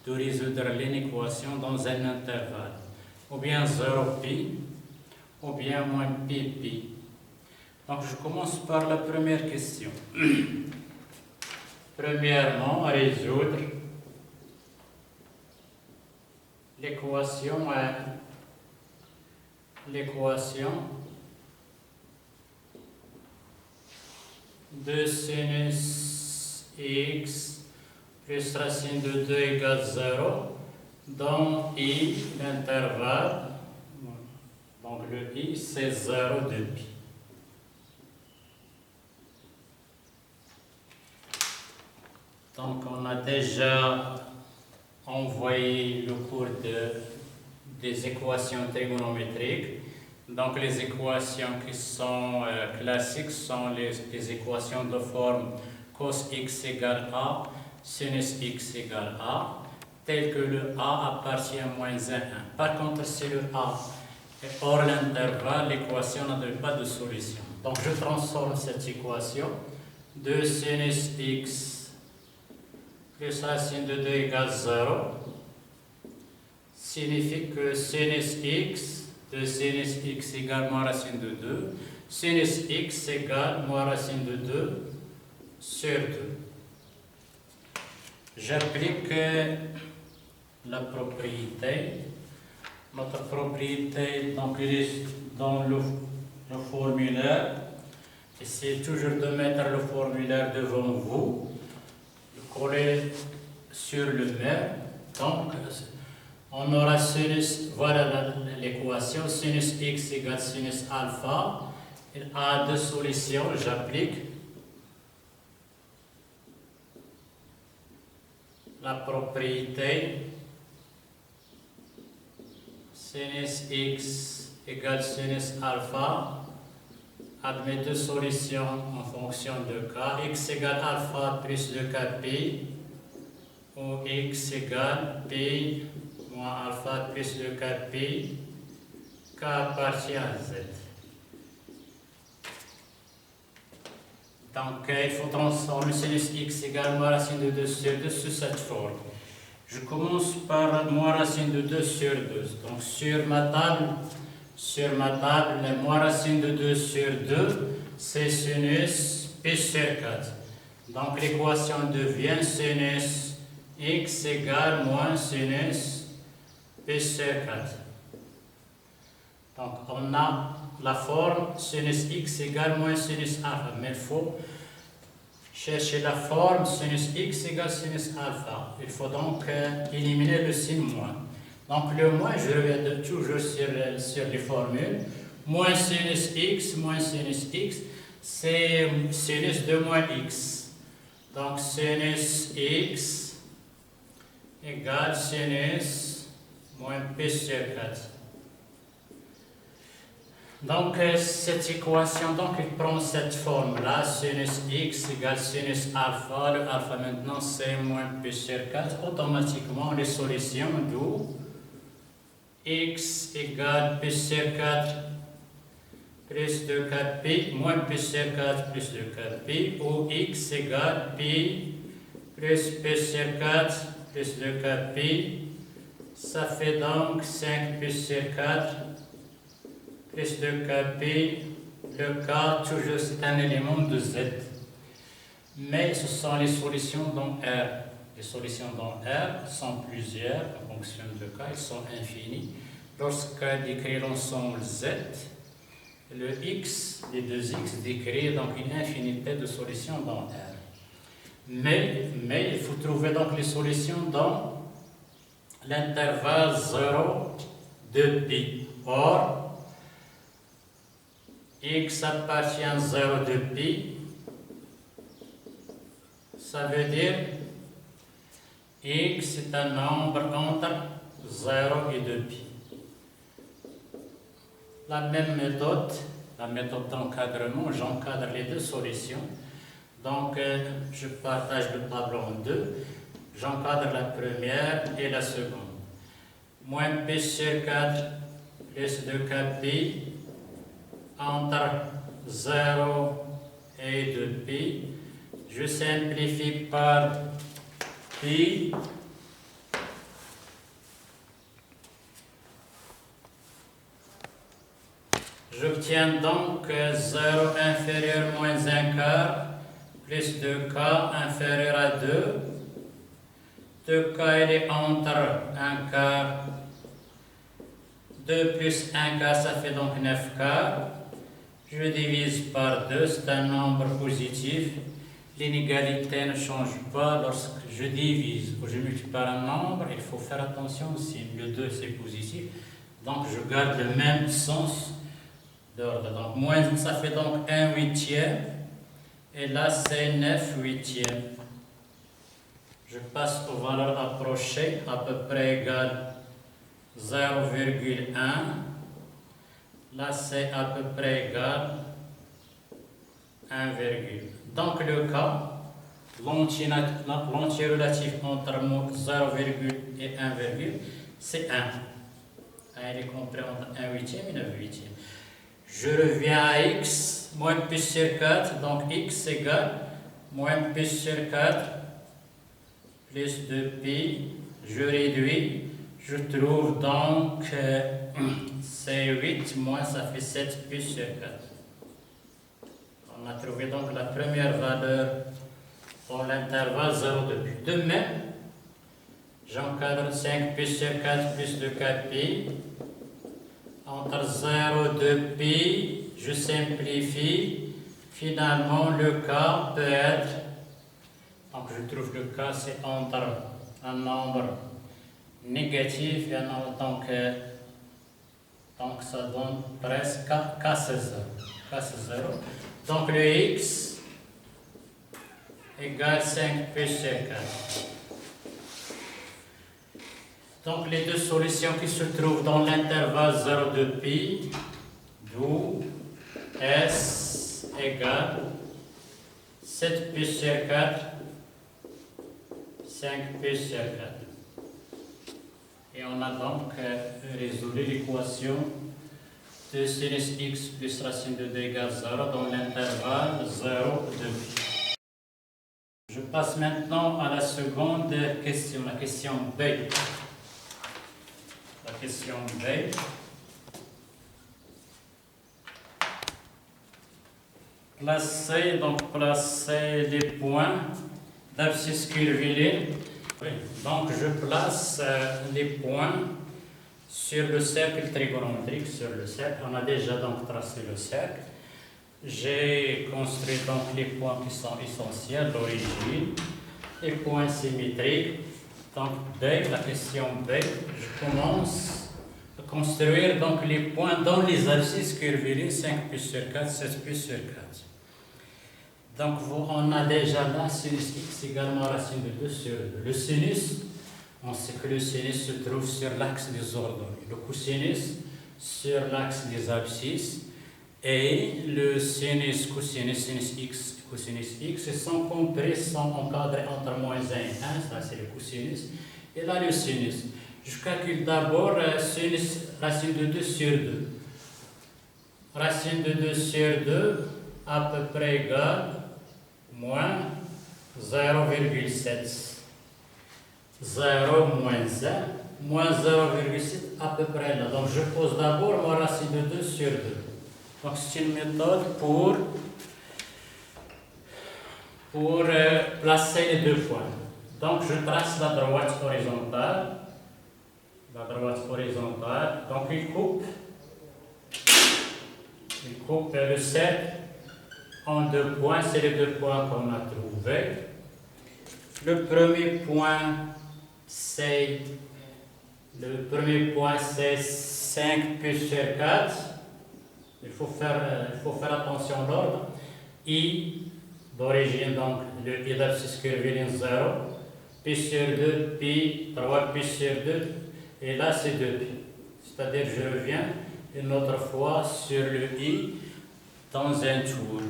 de résoudre l'inéquation dans un intervalle, ou bien 0pi, ou bien moins pi. Donc je commence par la première question. Premièrement, résoudre l'équation de sinus x plus racine de 2 égale 0, dont i, l'intervalle, donc le i c'est 0 de pi. Donc on a déjà envoyé le cours des équations trigonométriques. Donc les équations qui sont classiques sont les équations de forme cos x égale a, sinus x égale a, tel que le a appartient à moins 1. Par contre, si le a est hors l'intervalle, l'équation n'a pas de solution. Donc je transforme cette équation de sinus x plus racine de 2 égale 0 signifie que sinus x de sinus x égale moins racine de 2, sinus x égale moins racine de 2 sur 2. J'applique la propriété. Notre propriété, donc, il est dans le formulaire. Essayez toujours de mettre le formulaire devant vous, le coller sur le mur. Donc, on aura sinus, voilà l'équation, sinus x égale sinus alpha. Il a deux solutions, j'applique la propriété sinus x égale sinus alpha, admet deux solutions en fonction de k, x égale alpha plus 2k pi, ou x égale pi moins alpha plus 2k pi, k appartient à z. Donc il faut transformer sinus x égale moins racine de 2 sur 2 sous cette forme. Je commence par moins racine de 2 sur 2. Donc sur ma table, le moins racine de 2 sur 2, c'est sinus pi sur 4. Donc l'équation devient sinus x égale moins sinus pi sur 4. Donc on a la forme sinus x égale moins sinus alpha, mais il faut chercher la forme sinus x égale sinus alpha. Il faut donc éliminer le signe moins. Donc le moins, je reviens toujours sur les formules. Moins sinus x, c'est sinus de moins x. Donc sinus x égale sinus moins pi sur 4. Donc cette équation, donc, il prend cette forme-là, sinus x égale sinus alpha. Le alpha maintenant c'est moins pi sur 4. Automatiquement les solutions d'où x égale pi sur 4 plus 2k pi moins pi sur 4 plus 2k pi, ou x égale pi plus pi sur 4 plus 2k pi. Ça fait donc 5 pi sur 4 plus 2k pi. Le k, toujours c'est un élément de z. Mais ce sont les solutions dans R. Les solutions dans R sont plusieurs en fonction de k, ils sont infinis. Lorsqu'on décrit l'ensemble z, le x, les deux x décrit donc une infinité de solutions dans R. Mais il faut trouver donc les solutions dans l'intervalle 0 de pi. Or, x appartient à 0 de pi, ça veut dire x est un nombre entre 0 et 2 pi. La même méthode, la méthode d'encadrement, j'encadre les deux solutions. Donc, je partage le tableau en deux. J'encadre la première et la seconde. Moins pi sur 4 plus 2k pi entre 0 et 2 pi. Je simplifie par pi. J'obtiens donc 0 inférieur moins 1 quart plus 2k inférieur à 2. 2k il est entre 1 quart. 2 plus 1 quart, ça fait donc 9 quarts. Je divise par 2, c'est un nombre positif. L'inégalité ne change pas lorsque je divise ou je multiplie par un nombre. Il faut faire attention aussi. Le 2 c'est positif. Donc je garde le même sens d'ordre. Donc moins, ça fait donc 1 huitième. Et là c'est 9 huitièmes. Je passe aux valeurs approchées, à peu près égale 0,1. Là c'est à peu près égal 1, donc le cas, l'entier relatif entre 0, et 1, c'est 1. 1 est compris entre 1 huitième et 9 huitième. Je reviens à x, moins pi sur 4, donc x égale moins pi sur 4 plus 2 pi. Je réduis, je trouve donc c'est 8 moins ça fait 7 pi sur 4. On a trouvé donc la première valeur dans l'intervalle 0 de pi. De même, j'encadre 5 pi sur 4 plus 2k pi. Entre 0 et 2 pi, je simplifie. Finalement, le cas peut être, donc je trouve le cas c'est entre un nombre négatif et un nombre, donc ça donne presque k c'est 0. Donc le x égale 5 pi sur 4. Donc les deux solutions qui se trouvent dans l'intervalle 0 de pi, d'où S égale 7 pi sur 4, 5 pi sur 4. Et on a donc résolu l'équation de sinus x plus racine de 2 égale 0 dans l'intervalle 0 de pi. Je passe maintenant à la seconde question, la question B. La question B. Placer les points d'abscisse curviligne. Oui. Donc je place les points sur le cercle trigonométrique, sur le cercle. On a déjà donc tracé le cercle. J'ai construit donc les points qui sont essentiels, l'origine, les points symétriques. Donc B, la question B, je commence à construire donc les points dans les abscisses curvilines 5 pi sur 4, 7 pi sur 4. Donc on a déjà là sinus x également racine de 2 sur 2. Le sinus, on sait que le sinus se trouve sur l'axe des ordonnées. Le cosinus sur l'axe des abscisses. Et le sinus, cosinus, sinus x, cosinus x sont compris, sont encadrés entre moins 1 et 1, ça c'est le cosinus. Et là le sinus. Je calcule d'abord sinus racine de 2 sur 2. Racine de 2 sur 2 à peu près égale moins 0,7. 0 moins 1, moins 0,7 à peu près là. Donc je pose d'abord mon racine de 2 sur 2. Donc c'est une méthode pour placer les deux points. Donc je trace la droite horizontale. Donc il coupe le cercle en deux points. C'est les deux points qu'on a trouvés. Le premier point, c'est 5 plus sur 4. Il faut faire attention à l'ordre. I d'origine, donc le I d'abscisse curviligne 0. Pi sur 2, pi, 3 pi sur 2. Et là, c'est 2 pi. C'est-à-dire, je reviens une autre fois sur le I dans un tour.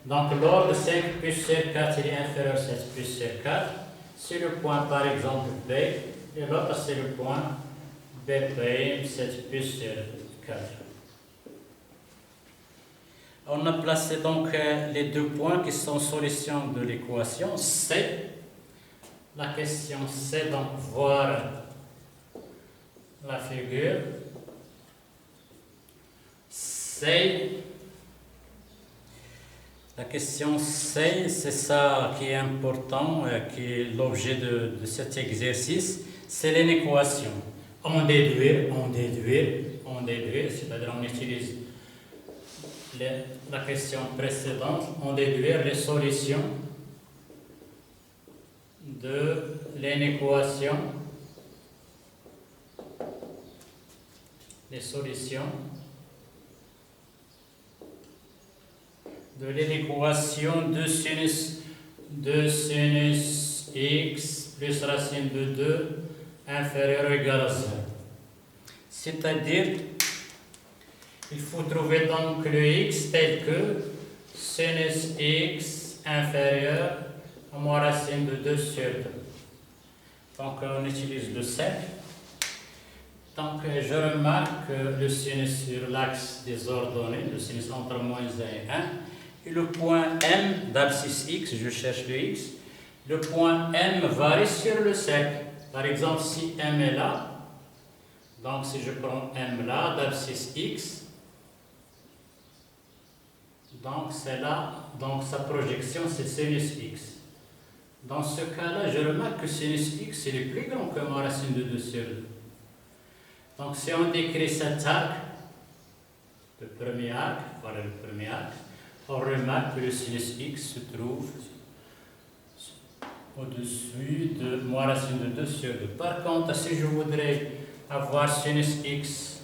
Donc l'ordre 5 plus sur 4, il est inférieur à 7 plus sur 4. C'est le point, par exemple, B. Et l'autre, c'est le point B', 7 plus sur 4. On a placé donc les deux points qui sont solutions de l'équation C. La question C, donc voir la figure. C. La question C, c'est ça qui est important, qui est l'objet de cet exercice, c'est l'inéquation. On déduire, c'est-à-dire on utilise la question précédente, on déduire les solutions de l'inéquation, de l'inéquation de sinus x plus racine de 2 inférieur ou égal à 0. C'est-à-dire, il faut trouver donc le x tel que sinus x inférieur à moins racine de 2 sur 2. Donc on utilise le cercle. Donc je remarque que le sinus sur l'axe des ordonnées, le sinus entre moins 1 et 1, et le point M d'abscisse x, je cherche le x, le point M varie sur le cercle. Par exemple, si M est là, donc si je prends M là, d'abscisse x, donc c'est là, donc sa projection c'est sinus x. Dans ce cas-là, je remarque que sinus x est plus grand que ma racine de 2 sur 2. Donc si on décrit cet arc, le premier arc, voilà le premier arc, on remarque que le sinus x se trouve au-dessus de moins racine de 2 sur 2. Par contre, si je voudrais avoir sinus x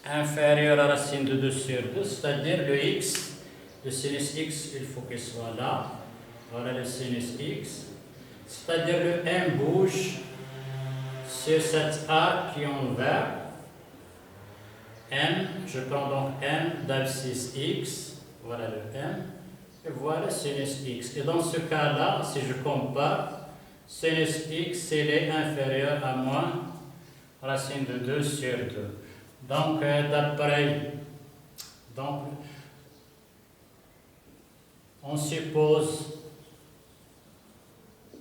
inférieur à racine de 2 sur 2, c'est-à-dire le sinus x, il faut qu'il soit là. Voilà le sinus x. C'est-à-dire le M bouge sur cet arc qui est en vert. M, je prends donc M d'abscisse x. Voilà le M. Et voilà sinus x. Et dans ce cas-là, si je compare, sinus x, il est inférieur à moins racine de 2 sur 2. Donc, on suppose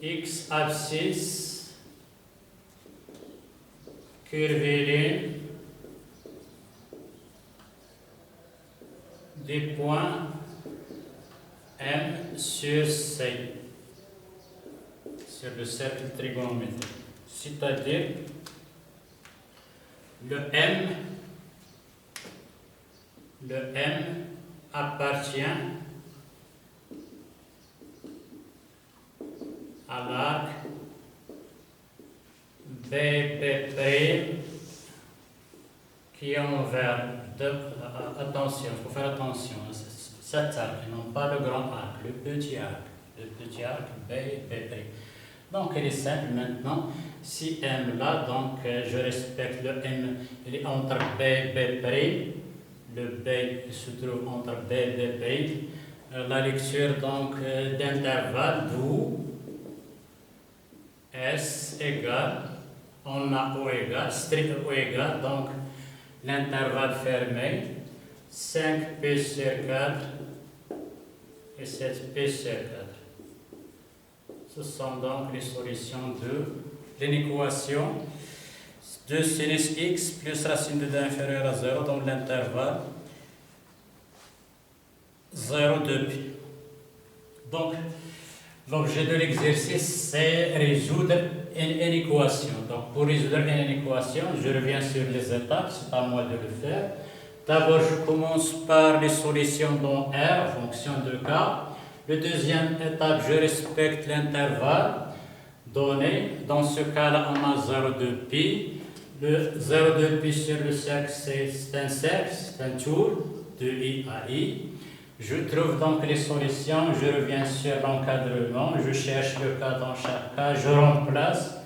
x abscisse curviligne des points M sur C, sur le cercle trigonométrique. C'est-à-dire, le M appartient à l'arc BP' qui est envers. Attention, il faut faire attention. Cet arc, et non pas le grand arc, le petit arc BP'. Donc il est simple maintenant. Si M là, donc je respecte le M, il est entre BP'. Le B se trouve entre BP'. La lecture donc d'intervalle d'où S égale, on a O égale, strict O égale, donc l'intervalle fermé, 5P sur 4 et 7P sur 4. Ce sont donc les solutions de l'inéquation de sinus x plus racine de 2 inférieure à 0 dans l'intervalle 0, 2pi. Donc, l'objet de l'exercice, c'est résoudre une inéquation. Donc, pour résoudre une inéquation, je reviens sur les étapes, c'est à moi de le faire. D'abord, je commence par les solutions dans R, en fonction de K. La deuxième étape, je respecte l'intervalle donné. Dans ce cas-là, on a 0,2 pi. Le 0,2 pi sur le cercle, c'est un cercle, c'est un tour de I à I. Je trouve donc les solutions, je reviens sur l'encadrement, je cherche le cas dans chaque cas, je remplace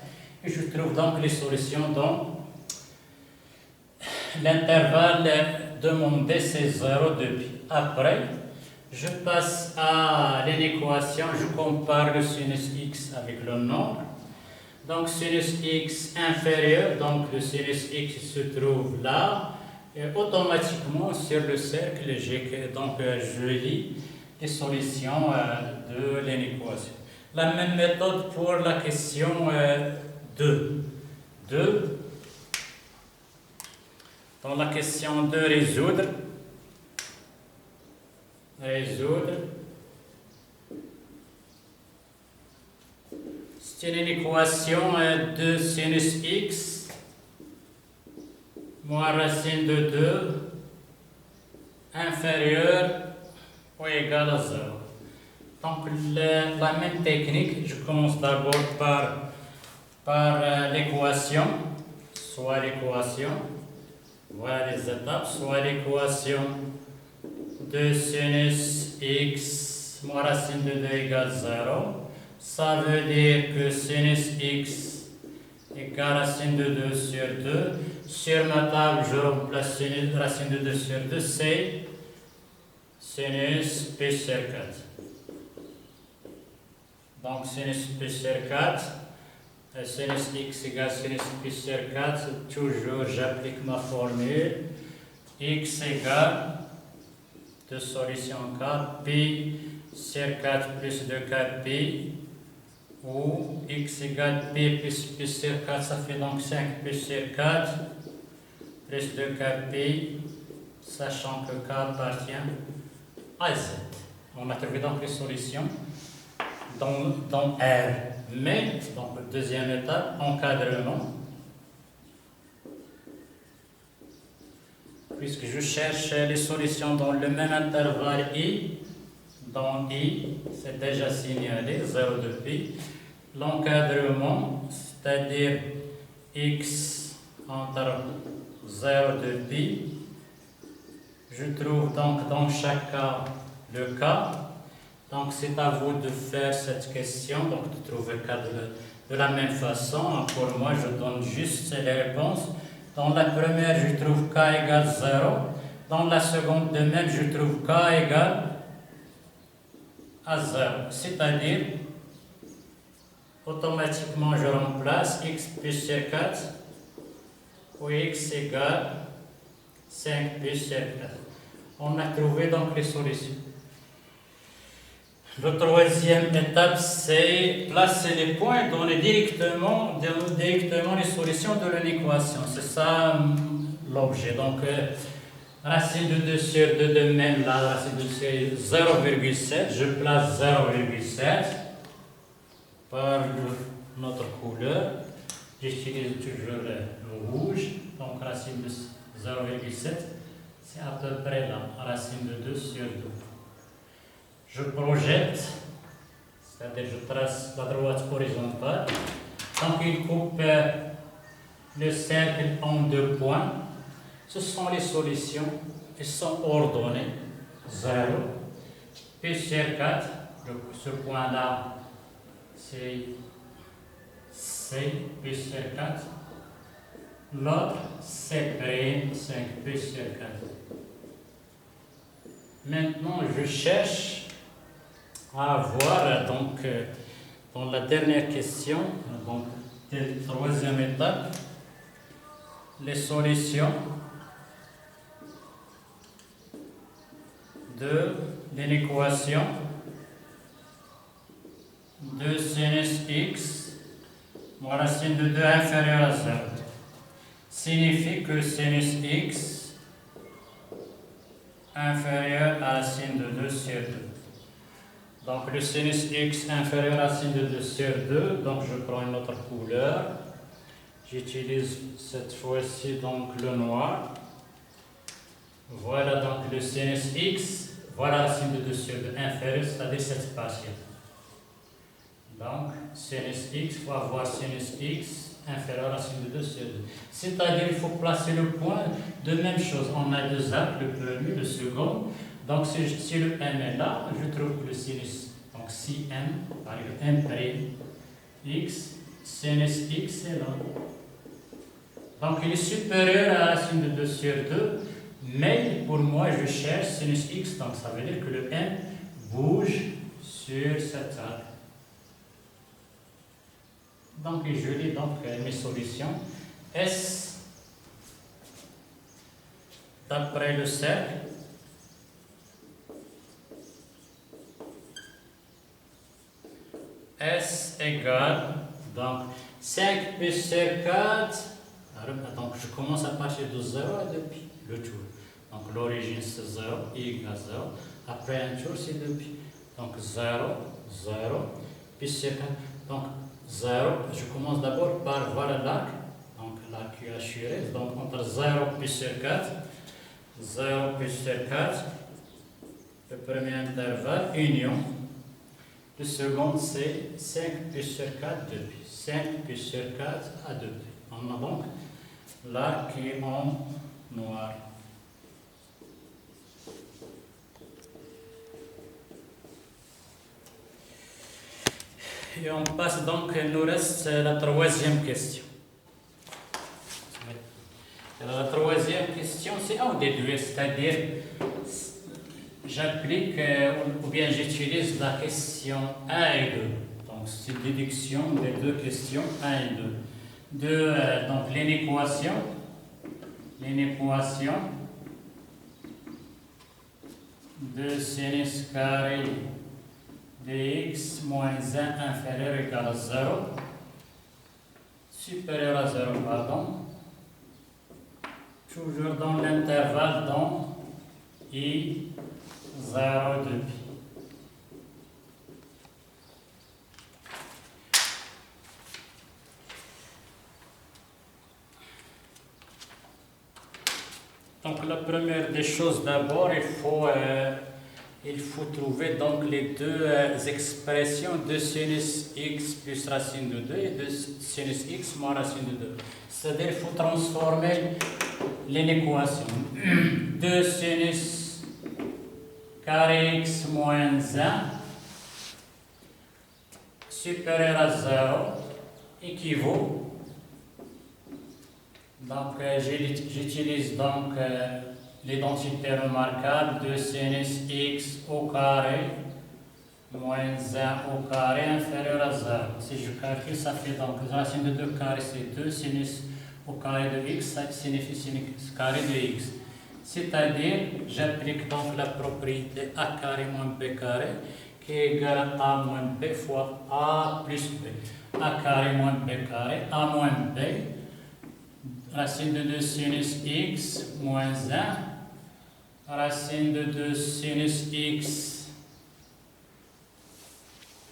et je trouve donc les solutions dans l'intervalle demandé, c'est 0,2 pi. Après, je passe à l'équation, je compare le sinus x avec le nombre. Donc sinus x inférieur, donc le sinus x se trouve là. Et automatiquement sur le cercle, je lis les solutions de l'équation. La même méthode pour la question 2. Dans la question 2, résoudre. C'est une équation de sinus x moins racine de 2 inférieur ou égal à 0. Donc la même technique, je commence d'abord par l'équation, voilà les étapes, soit l'équation de sinus x moins racine de 2 égale 0. Ça veut dire que sinus x égale racine de 2 sur 2. Sur ma table, je remplace racine de 2 sur 2, c'est sinus pi sur 4. Donc sinus pi sur 4, sinus x égale sinus pi sur 4, toujours j'applique ma formule. X égale, de solution 4, pi sur 4 plus 2 pi, ou x égale pi plus pi sur 4, ça fait donc 5 pi sur 4, plus 2 pi, sachant que k appartient à z. On a trouvé donc les solutions dans R. Mais, donc deuxième étape, encadrement. Puisque je cherche les solutions dans le même intervalle I, dans I, c'est déjà signalé, 0,2 pi. L'encadrement, c'est-à-dire x entre 0,2 pi. Je trouve donc dans chaque cas le cas. Donc c'est à vous de faire cette question, donc de trouver le cas de la même façon. Pour moi, je donne juste les réponses. Dans la première, je trouve k égale 0. Dans la seconde, de même, je trouve k égale à 0. C'est-à-dire, automatiquement, je remplace x plus sur 4 ou x égale 5 plus sur 4. On a trouvé donc les solutions. La troisième étape, c'est placer les points, donner directement les solutions de l'équation. C'est ça l'objet. Donc, racine de 2 sur 2 de même, la racine de 2 sur 0,7. Je place 0,7 par notre couleur. J'utilise toujours le rouge. Donc, racine de 0,7, c'est à peu près là, racine de 2 sur 2. Je projette, c'est-à-dire je trace la droite horizontale. Donc il coupe le cercle en 2 points. Ce sont les solutions, elles sont ordonnées. 0, pi sur 4, ce point-là, c'est pi sur 4. L'autre, c'est prime 5 pi sur 4. Maintenant, je cherche à voir donc dans la dernière question, donc troisième étape, les solutions de l'équation de sinus x moins racine de 2 inférieure à 0 signifie que sinus x inférieur à racine de 2 sur 2. Donc le sinus x inférieur à racine de 2 sur 2, donc je prends une autre couleur. J'utilise cette fois-ci donc le noir. Voilà donc le sinus x Voilà la racine de 2 sur 2 inférieure, c'est-à-dire cette partielle. Donc, sinus x faut avoir sinus x inférieur à la racine de 2 sur 2. C'est-à-dire qu'il faut placer le point de même chose. On a deux arcs, le premier, le second. Donc, si le m est là, je trouve que le sinus, donc si m, par exemple m prime x, sinus x est là. Donc, il est supérieur à la racine de 2 sur 2, mais pour moi, je cherche sinus x, donc ça veut dire que le m bouge sur cet arc. Donc, je lis donc mes solutions. S, d'après le cercle, S égale, donc 5 plus sur 4, donc je commence à partir de 0 depuis le tour. Donc l'origine c'est 0, I égale 0, après un tour c'est depuis. Donc 0, 0, puis sur 4, donc 0, je commence d'abord par voir l'arc, donc l'arc qui est assuré, donc entre 0 plus sur 4, 0 plus sur 4, le premier intervalle, union. Le second, c'est 5 plus sur 4, 2 pi. 5 plus sur 4 à 2 pi. On a donc l'arc qui est en noir. Et on passe donc, il nous reste la troisième question. Alors, la troisième question, c'est un des deux, c'est-à-dire j'applique ou bien j'utilise la question 1 et 2. Donc, c'est une déduction des deux questions 1 et 2. Donc, l'inéquation de sinus carré de x moins 1 inférieur ou égal à 0, supérieur à 0, pardon, toujours dans l'intervalle dans I 0, 2 pi. Donc la première des choses d'abord, il faut trouver donc les deux expressions de sinus x plus racine de 2 et de sinus x moins racine de 2. C'est-à-dire qu'il faut transformer l'inéquation de sinus carré x moins 1 supérieur à 0 équivaut. Donc j'utilise donc l'identité remarquable de sinus x au carré moins 1 au carré inférieur à 0. Si je calcule, ça fait donc la racine de 2 carré, c'est 2 sinus au carré de x, ça signifie sinus carré de x. C'est-à-dire, j'applique donc la propriété a carré moins b carré qui est égale à a moins b fois a plus b. A carré moins b carré, a moins b, racine de 2 sinus x moins 1, racine de 2 sinus x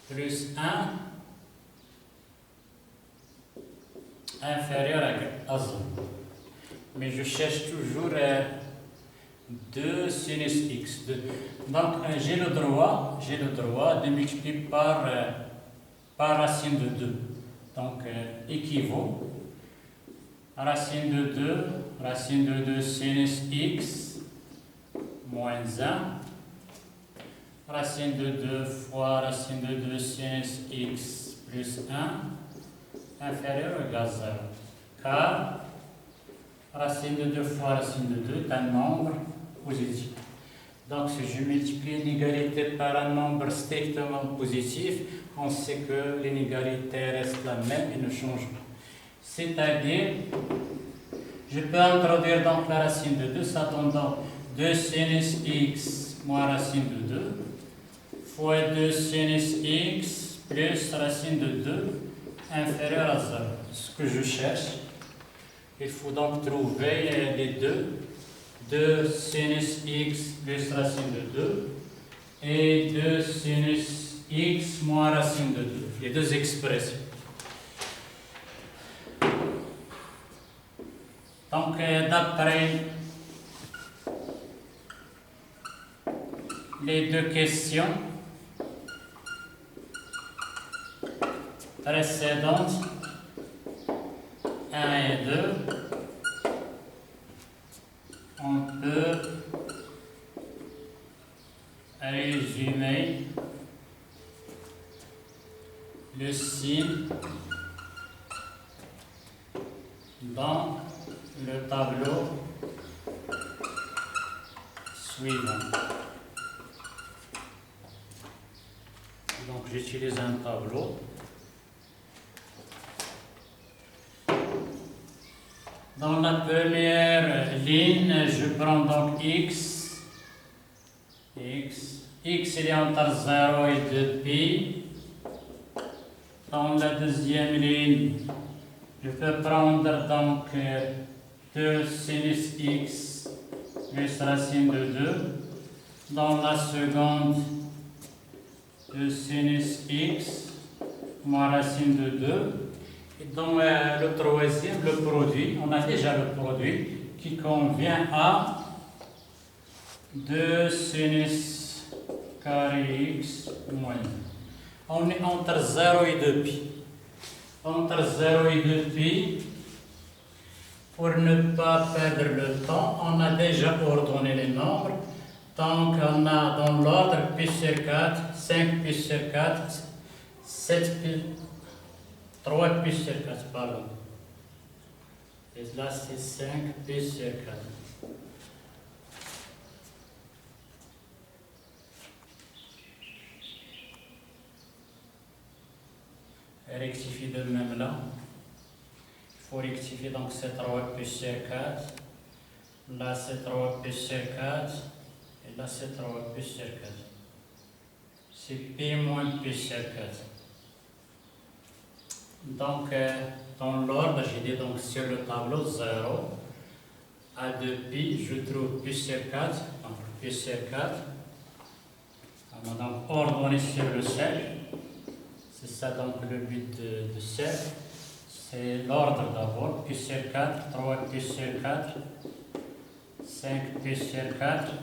plus 1 inférieur à 0. Mais je cherche toujours 2 sinus x. Donc j'ai le droit de multiplier par racine de 2. Donc équivaut racine de 2 sinus x moins 1, racine de 2 fois racine de 2 sinus x plus 1 inférieur ou égal à 0. Car racine de 2 fois racine de 2 est un nombre positif. Donc si je multiplie l'inégalité par un nombre strictement positif, on sait que l'inégalité reste la même et ne change pas. C'est-à-dire, je peux introduire donc la racine de 2, ça donne donc 2 sinus x moins racine de 2 fois 2 sinus x plus racine de 2 inférieur à 0. Ce que je cherche, il faut donc trouver les deux. 2 sinus x plus racine de 2 et 2 sinus x moins racine de 2. Les deux expressions. Donc, d'après les deux questions précédentes, 1 et 2, on peut résumer le signe dans le tableau suivant. Donc j'utilise un tableau. Dans la première ligne, je prends donc x. X il est entre 0 et 2pi. Dans la deuxième ligne, je peux prendre donc 2 sinus x plus racine de 2. Dans la seconde, 2 sinus x moins racine de 2. Et dans le troisième, le produit, on a déjà le produit qui convient à 2 sinus carré x moins 1. On est entre 0 et 2pi. Entre 0 et 2pi, pour ne pas perdre le temps, on a déjà ordonné les nombres. Donc on a dans l'ordre pi sur 4, 5 pi sur 4, 7 pi, 3 pi sur 4, pardon. Et là c'est 5 pi sur 4. Rectifier de même là. Il faut rectifier donc c'est 3 pi sur 4. Là c'est 3 pi sur 4. Et là c'est 3 pi sur 4. C'est pi moins pi sur 4. Donc dans l'ordre, j'ai dit donc sur le tableau 0 à 2pi, je trouve pi sur 4. Donc pi sur 4. On va donc ordonner sur le cercle. C'est ça donc le but de cercle. C'est l'ordre d'abord. Pi sur 4, 3 pi sur 4, 5 pi sur 4,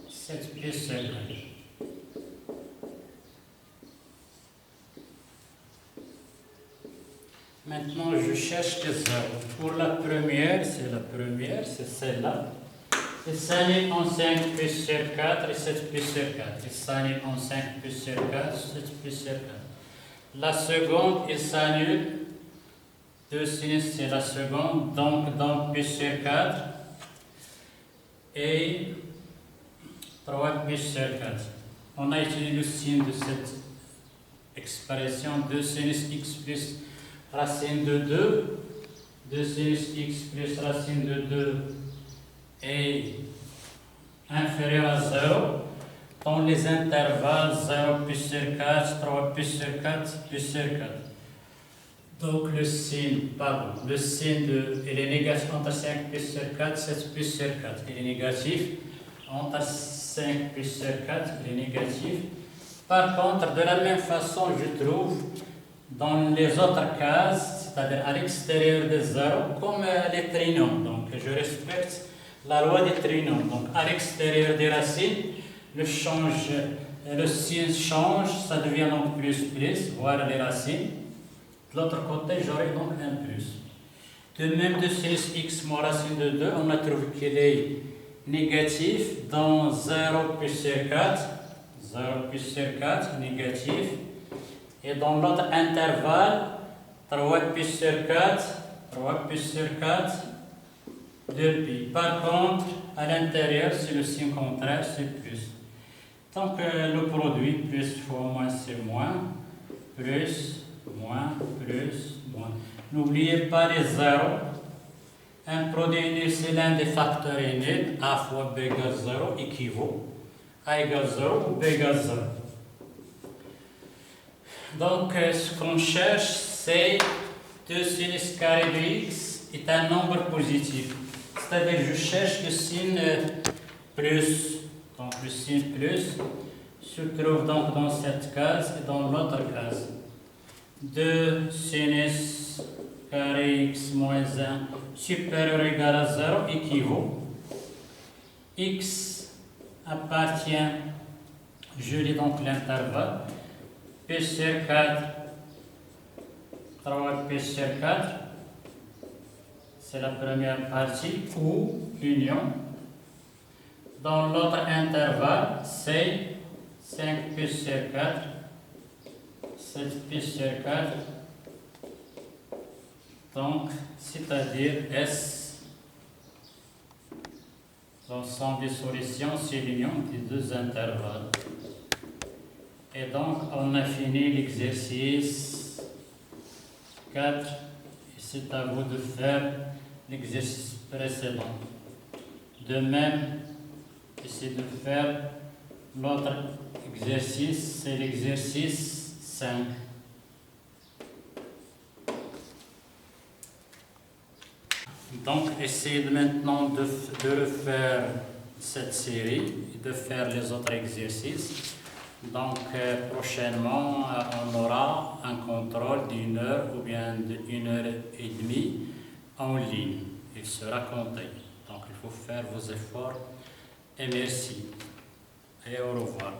7 pi sur 4. Maintenant, je cherche les zéros. Pour la première, c'est celle-là. Il s'annule en 5 pi sur 4 et 7 pi sur 4. Il s'annule en 5 pi sur 4, 7 pi sur 4. La seconde, il s'annule. 2 sinus, c'est la seconde. Donc pi sur 4 et 3 pi sur 4. On a utilisé le signe de cette expression. 2 sinus x plus racine de 2. 2 sinus x plus racine de 2 est inférieur à 0. Dans les intervalles 0 pi sur 4, 3 pi sur 4, pi sur 4. Donc le signe il est négatif entre 5 pi sur 4, 7 pi sur 4. Il est négatif entre 5 pi sur 4, il est négatif. Par contre, de la même façon, je trouve dans les autres cases, c'est-à-dire à l'extérieur des zéros, comme les trinômes. Donc je respecte la loi des trinômes. Donc à l'extérieur des racines, le signe change, ça devient donc plus, voilà les racines. De l'autre côté, j'aurai donc un plus. De même, de sinus x moins racine de 2, on a trouvé qu'il est négatif dans 0 pi sur 4. 0 pi sur 4, négatif. Et dans l'autre intervalle, 3 pi sur 4, 3 pi sur 4, 2pi. Par contre, à l'intérieur, c'est le signe contraire, c'est plus. Donc le produit, plus fois moins, c'est moins, plus, moins, plus, moins. N'oubliez pas les zéros. Un produit nul, c'est l'un des facteurs nuls. A fois B égale 0 équivaut A égale 0 ou B égale 0. Donc ce qu'on cherche, c'est 2 sinus carré de x est un nombre positif. C'est-à-dire je cherche le signe plus. Donc le signe plus se trouve donc dans cette case et dans l'autre case. 2 sinus carré x moins 1 supérieur ou égal à 0 équivaut x appartient, je lis donc l'intervalle, P sur 4, 3P sur 4, c'est la première partie, ou union. Dans l'autre intervalle, c'est 5P sur 4, 7P sur 4, donc c'est-à-dire S. L'ensemble des solutions, c'est l'union des deux intervalles. Et donc, on a fini l'exercice 4. Et c'est à vous de faire l'exercice précédent. De même, essayez de faire l'autre exercice, c'est l'exercice 5. Donc, essayez maintenant de refaire cette série et de faire les autres exercices. Donc, prochainement, on aura un contrôle d'1 heure ou bien d'1 heure et demie en ligne. Il sera compté. Donc, il faut faire vos efforts. Et merci. Et au revoir.